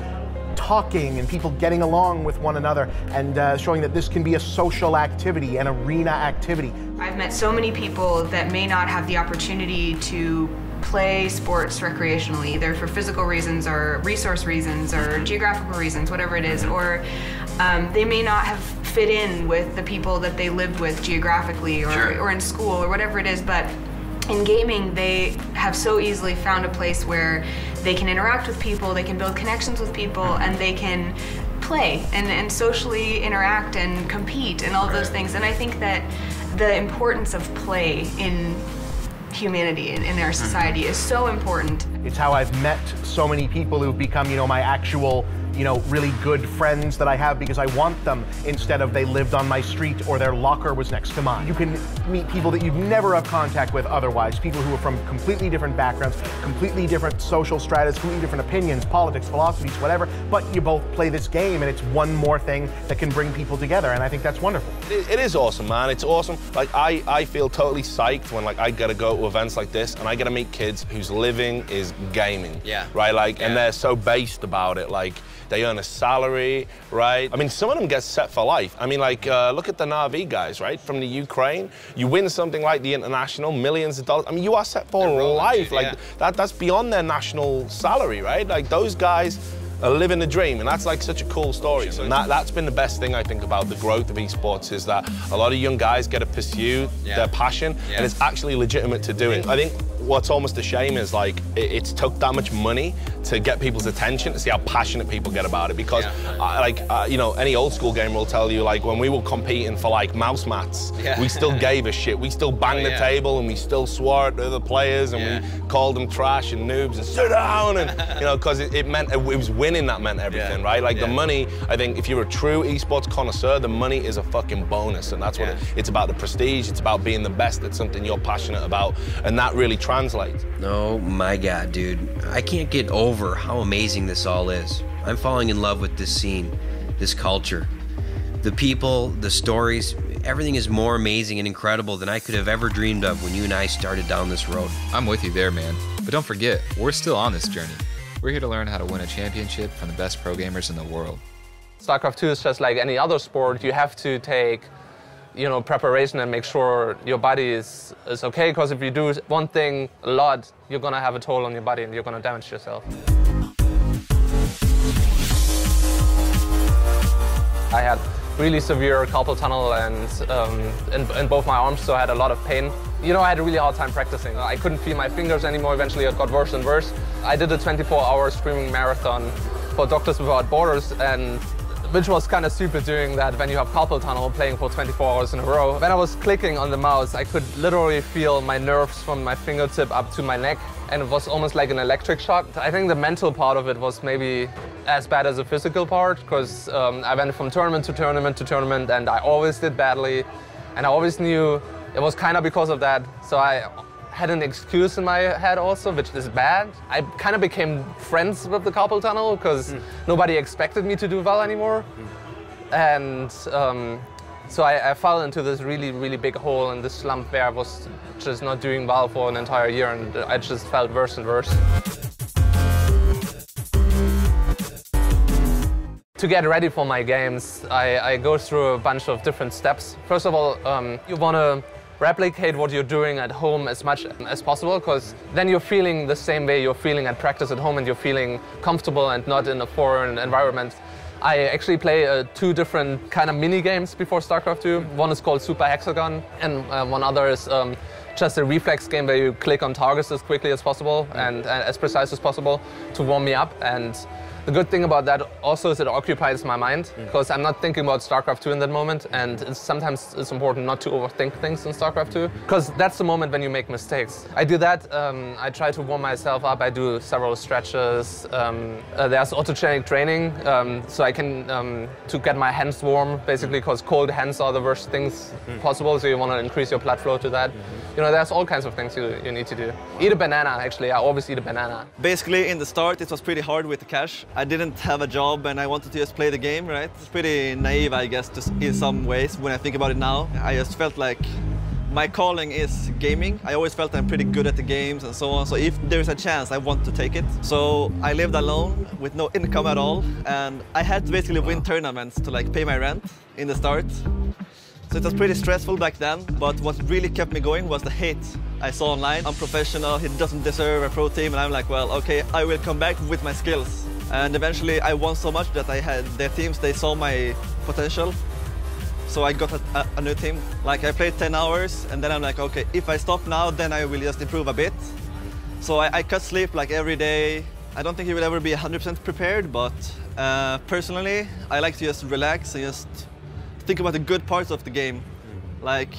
talking and people getting along with one another and showing that this can be a social activity, an arena activity. I've met so many people that may not have the opportunity to play sports recreationally, either for physical reasons or resource reasons or geographical reasons, whatever it is, or they may not have fit in with the people that they lived with geographically or in school or whatever it is, but in gaming, they have so easily found a place where they can interact with people, they can build connections with people, and they can play and socially interact and compete and all of those things. And I think that the importance of play in humanity and in our society is so important. It's how I've met so many people who've become, my actual, really good friends that I have because I want them instead of they lived on my street or their locker was next to mine. You can meet people that you'd never have contact with otherwise, people who are from completely different backgrounds, completely different social stratas, completely different opinions, politics, philosophies, whatever, but you both play this game and it's one more thing that can bring people together, and I think that's wonderful. It is awesome, man. It's awesome. Like, I feel totally psyched when I get to go to events like this and I get to meet kids whose living is gaming. Right? And they're so based about it. Like, they earn a salary, right? I mean, some of them get set for life. I mean, look at the Na'vi guys, right? From the Ukraine. You win something like the International, millions of dollars. I mean, you are set for life. That's beyond their national salary, right? Like, those guys are living the dream, and that's such a cool story. And that's been the best thing, I think, about the growth of esports is that a lot of young guys get to pursue their passion, and it's actually legitimate to do it. I think what's almost a shame is it's took that much money to get people's attention, to see how passionate people get about it. Because any old school gamer will tell you, when we were competing for mouse mats, we still gave a shit. We still banged the table and we still swore at the other players and we called them trash and noobs and sit down, and because it meant it was winning that meant everything, right? The money, I think if you're a true esports connoisseur, the money is a fucking bonus, and that's what it's about. The prestige, it's about being the best at something you're passionate about, and that really translates. Oh my God, dude. I can't get over how amazing this all is. I'm falling in love with this scene, this culture. The people, the stories, everything is more amazing and incredible than I could have ever dreamed of when you and I started down this road. I'm with you there, man. But don't forget, we're still on this journey. We're here to learn how to win a championship from the best pro gamers in the world. Starcraft 2 is just like any other sport. You have to take preparation and make sure your body is okay, because if you do one thing a lot, you're gonna have a toll on your body and you're gonna damage yourself. I had really severe carpal tunnel and in both my arms, so I had a lot of pain. I had a really hard time practicing. I couldn't feel my fingers anymore. Eventually it got worse and worse. I did a 24-hour streaming marathon for Doctors Without Borders, and which was kind of stupid doing that when you have carpal tunnel playing for 24 hours in a row. When I was clicking on the mouse, I could literally feel my nerves from my fingertip up to my neck, and it was almost like an electric shock. I think the mental part of it was maybe as bad as the physical part, because I went from tournament to tournament to tournament, and I always did badly, and I always knew it was kind of because of that. So I had an excuse in my head also, which is bad. I kind of became friends with the carpal tunnel because nobody expected me to do well anymore. And so I fell into this really, really big hole in this slump where I was just not doing well for an entire year, and I just felt worse and worse. To get ready for my games, I go through a bunch of different steps. First of all, you want to replicate what you're doing at home as much as possible, because then you're feeling the same way you're feeling at practice at home, and you're feeling comfortable and not in a foreign environment. I actually play 2 different kind of mini games before Starcraft 2. One is called Super Hexagon, and one other is just a reflex game where you click on targets as quickly as possible and as precise as possible to warm me up. And the good thing about that also is it occupies my mind, because I'm not thinking about Starcraft 2 in that moment, and sometimes it's important not to overthink things in Starcraft 2, because that's the moment when you make mistakes. I do that, I try to warm myself up, I do several stretches, there's autogenic training, so I can, to get my hands warm, basically, because cold hands are the worst things possible, so you want to increase your blood flow to that. You know, there's all kinds of things you need to do. Eat a banana, actually, I always eat a banana. Basically, in the start, it was pretty hard with the cash. I didn't have a job and I wanted to just play the game, right? It's pretty naive, I guess, just in some ways when I think about it now. I just felt like my calling is gaming. I always felt I'm pretty good at the games and so on. So if there's a chance, I want to take it. So I lived alone with no income at all. And I had to basically win tournaments to like pay my rent in the start. So it was pretty stressful back then, but what really kept me going was the hate I saw online. Unprofessional, he doesn't deserve a pro team, and I'm like, well, okay, I will come back with my skills. And eventually I won so much that I had their teams, they saw my potential. So I got a new team. Like I played 10 hours, and then I'm like, okay, if I stop now, then I will just improve a bit. So I cut sleep like every day. I don't think you will ever be 100% prepared, but personally, I like to just relax and just think about the good parts of the game. Like,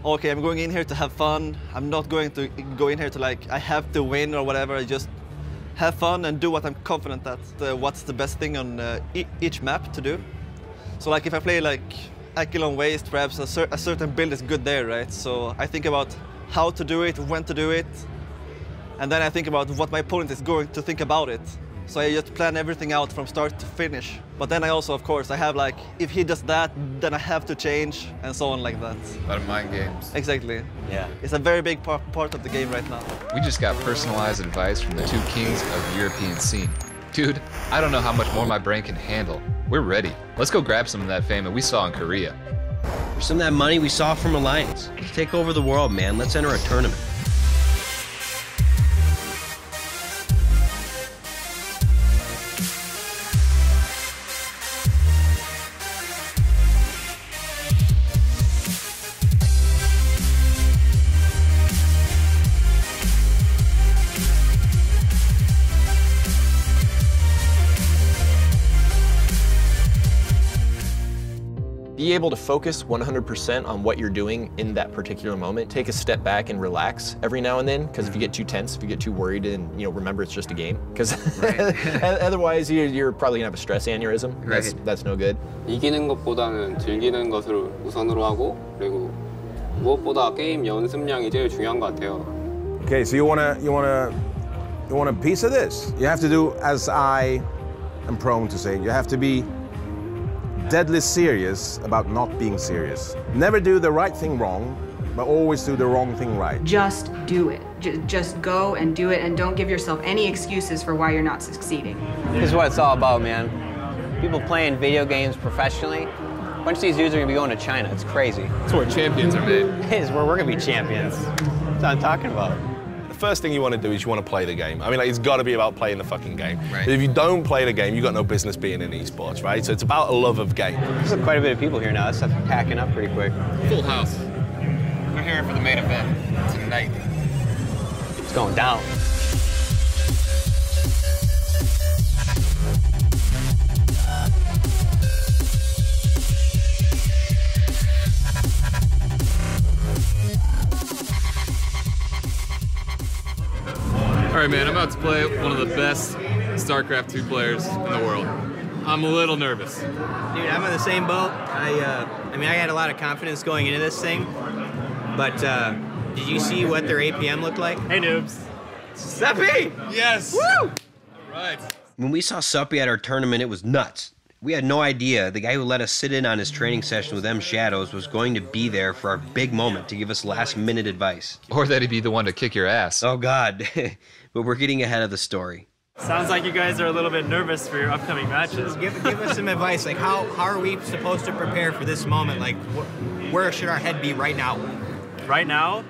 okay, I'm going in here to have fun. I'm not going to go in here to like, I have to win or whatever. I just have fun and do what I'm confident at. What's the best thing on each map to do. So like if I play like Akilon Waste, perhaps a certain build is good there, right? So I think about how to do it, when to do it. And then I think about what my opponent is going to think about it. So I just plan everything out from start to finish. But then I also, of course, I have like, if he does that, then I have to change, and so on like that. A lot of mind games. Exactly. Yeah. It's a very big part of the game right now. We just got personalized advice from the 2 kings of the European scene. Dude, I don't know how much more my brain can handle. We're ready. Let's go grab some of that fame that we saw in Korea. For some of that money we saw from Alliance. Let's take over the world, man. Let's enter a tournament. Be able to focus 100% on what you're doing in that particular moment. Take a step back and relax every now and then, because if you get too tense, if you get too worried, and remember it's just a game, because otherwise you're probably gonna have a stress aneurysm. That's no good. 이기는 것보다는 즐기는 것을 우선으로 하고, 그리고 무엇보다 게임 연습량이 제일 중요한 것 같아요. Okay, so you want a piece of this. You have to do, as I am prone to say, you have to be deadly serious about not being serious. Never do the right thing wrong, but always do the wrong thing right. Just do it. Just go and do it, and don't give yourself any excuses for why you're not succeeding. This is what it's all about, man. People playing video games professionally. A bunch of these dudes are gonna be going to China. It's crazy. That's where champions are made. It is where we're gonna be champions. That's what I'm talking about. First thing you want to do is you want to play the game. I mean, like, it's got to be about playing the fucking game. Right. If you don't play the game, you've got no business being in esports, right? So it's about a love of game. There's quite a bit of people here now. This stuff's packing up pretty quick. Full house. We're here for the main event tonight. It's going down. All right, man, I'm about to play one of the best Starcraft 2 players in the world. I'm a little nervous. Dude, I'm in the same boat. I mean, I had a lot of confidence going into this thing, but did you see what their APM looked like? Hey, noobs. Suppy! Yes! Woo! All right. When we saw Suppy at our tournament, it was nuts. We had no idea the guy who let us sit in on his training session with M Shadows was going to be there for our big moment to give us last-minute advice. Or that he'd be the one to kick your ass. Oh, God. But we're getting ahead of the story. Sounds like you guys are a little bit nervous for your upcoming matches. Give us some advice. Like, how are we supposed to prepare for this moment? Like, where should our head be right now? Right now,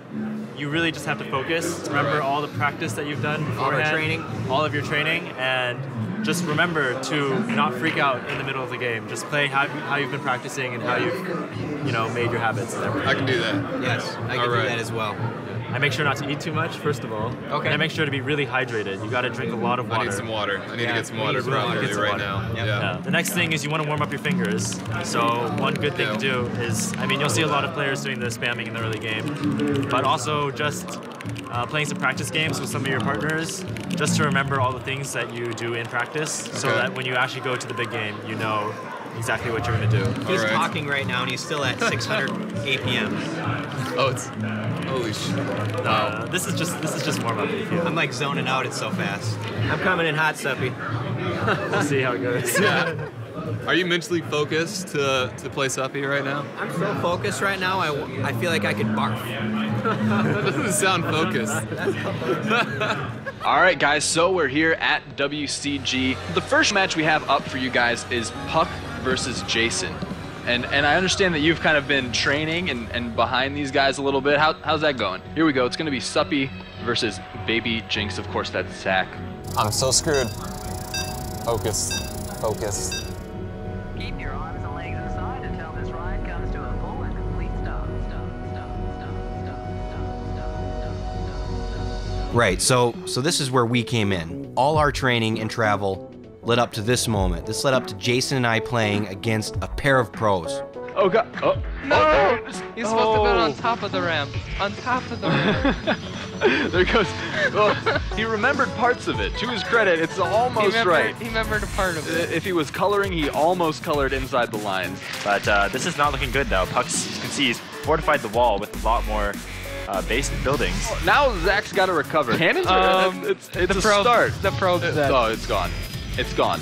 you really just have to focus. Remember all the practice that you've done beforehand, all of your training, and just remember to not freak out in the middle of the game. Just play how you've been practicing and how you've, made your habits and everything. I can do that. Yes, I can do that as well. I make sure not to eat too much, first of all. Okay. And I make sure to be really hydrated. You got to drink a lot of water. I need some water. I need to get some water probably right now. Yep. Yeah. The next thing is you want to warm up your fingers. So one good thing to do is, you'll see a lot of players doing the spamming in the early game, but also just playing some practice games with some of your partners, just to remember all the things that you do in practice, so that when you actually go to the big game, you know exactly what you're going to do. He's talking right now, and he's still at 600 APM. Oh, it's holy shit! Wow. This is just warm up. I'm like zoning out. It's so fast. I'm coming in hot, Suppy. We'll see how it goes. Yeah. Are you mentally focused to play Suppy right now? I'm so focused right now. I feel like I could barf. That doesn't sound focused. All right, guys. So we're here at WCG. The first match we have up for you guys is Puck versus Jason. And I understand that you've kind of been training and behind these guys a little bit. How's that going? Here we go. It's going to be Suppy versus Baby Jinx. Of course, that's Zach. I'm so screwed. Focus. Focus. Keep your arms and legs inside until this ride comes to a full and complete stop. Right, so this is where we came in. All our training and travel led up to this moment. This led up to Jason and I playing against a pair of pros. Oh, God. Oh. No! He's supposed to have been on top of the ramp. On top of the ramp. There goes. Well, he remembered parts of it. To his credit, it's almost right. He remembered a part of it. If he was coloring, he almost colored inside the lines. But this is not looking good now. Puck's, you can see, he's fortified the wall with a lot more base buildings. Now Zach's got to recover. Cannons? It's a start. The probe's dead. Oh, it's gone. It's gone.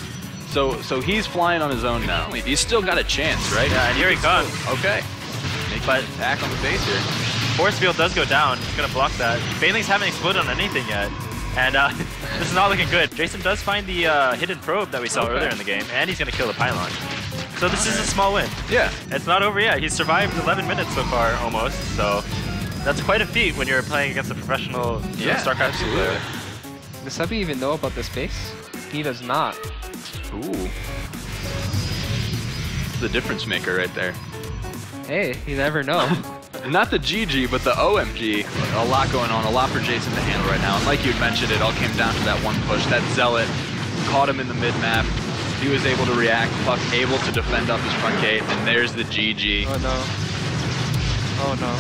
So he's flying on his own now. He's still got a chance, right? Yeah, and here he comes. Okay. But attack on the base here. Force field does go down. It's gonna block that. Banelings haven't exploded on anything yet. And this is not looking good. Jason does find the hidden probe that we saw earlier in the game, and he's gonna kill the pylon. So this is a small win. Yeah. It's not over yet. He's survived 11 minutes so far, almost. So that's quite a feat when you're playing against a professional Starcraft 2 player. Does Suppy even know about this base? He does not. Ooh. The difference maker right there. Hey, you never know. Not the GG, but the OMG. A lot going on, a lot for Jason to handle right now. And like you mentioned, it all came down to that one push. That Zealot caught him in the mid-map. He was able to react, Puck able to defend up his front gate, and there's the GG. Oh no. Oh no.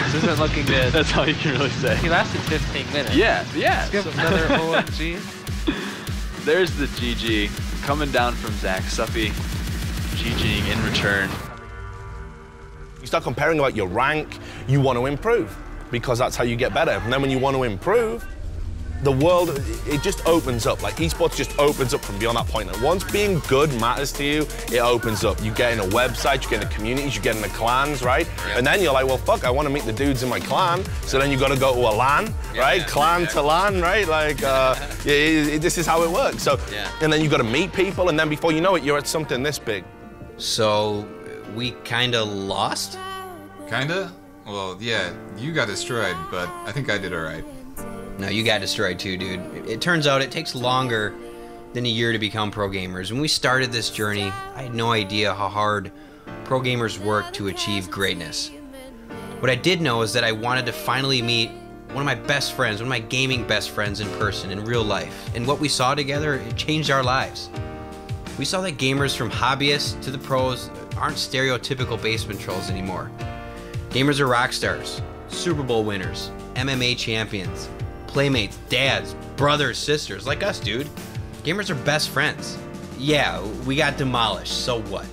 This isn't looking good. That's all you can really say. He lasted 15 minutes. Yeah. Let's give another OMG. There's the GG coming down from Zach. Suppy GGing in return. You start comparing like your rank, you want to improve because that's how you get better. And then when you want to improve, the world, it just opens up. Like esports just opens up from beyond that point. And once being good matters to you, it opens up. You get in a website, you get in the communities, you get in the clans, right? Yeah. And then you're like, well, fuck, I want to meet the dudes in my clan. So then you got to go to a LAN, right? Clan to LAN, right? Like, this is how it works. So, and then you got to meet people, and then before you know it, you're at something this big. So we kind of lost? Kinda? Well, yeah, you got destroyed, but I think I did all right. No, you got destroyed too, dude. It turns out it takes longer than a year to become pro gamers. When we started this journey, I had no idea how hard pro gamers work to achieve greatness. What I did know is that I wanted to finally meet one of my best friends, one of my gaming best friends in person, in real life. And what we saw together, it changed our lives. We saw that gamers from hobbyists to the pros aren't stereotypical basement trolls anymore. Gamers are rock stars, Super Bowl winners, MMA champions, playmates, dads, brothers, sisters, like us, dude. Gamers are best friends. Yeah, we got demolished, so what?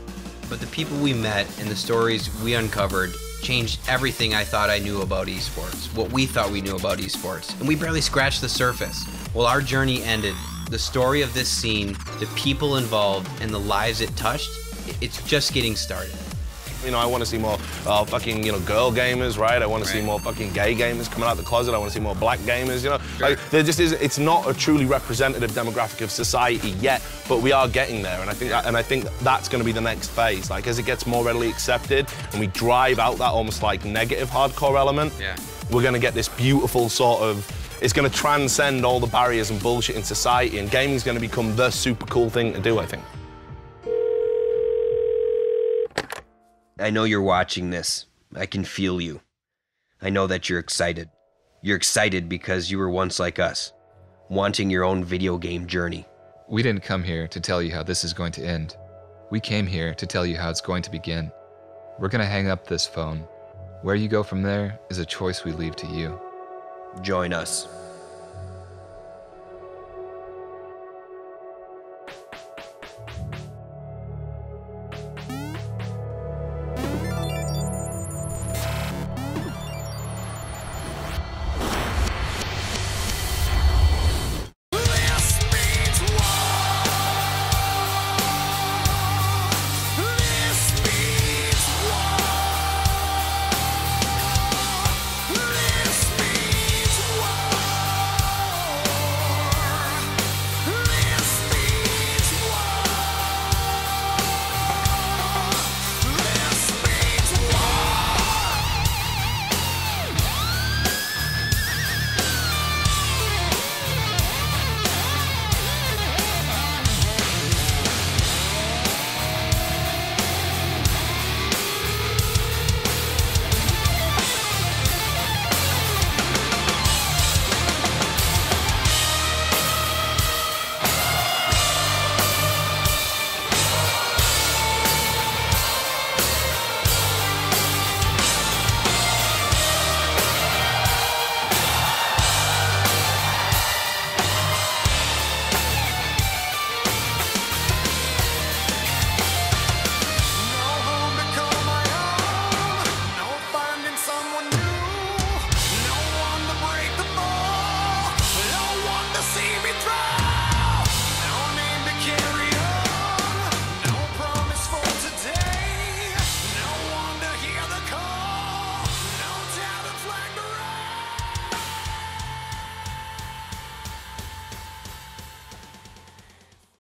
But the people we met and the stories we uncovered changed everything I thought I knew about esports, what we thought we knew about esports, and we barely scratched the surface. Well, our journey ended. The story of this scene, the people involved, and the lives it touched, it's just getting started. You know, I want to see more fucking, you know, girl gamers, right? I want to see more fucking gay gamers coming out of the closet. I want to see more black gamers, you know? Sure. Like, there just is, it's not a truly representative demographic of society yet, but we are getting there, and I think that's going to be the next phase. Like, as it gets more readily accepted, and we drive out that almost like negative hardcore element, we're going to get this beautiful sort of, it's going to transcend all the barriers and bullshit in society, and gaming's going to become the super cool thing to do, I think. I know you're watching this. I can feel you. I know that you're excited. You're excited because you were once like us, wanting your own video game journey. We didn't come here to tell you how this is going to end. We came here to tell you how it's going to begin. We're going to hang up this phone. Where you go from there is a choice we leave to you. Join us.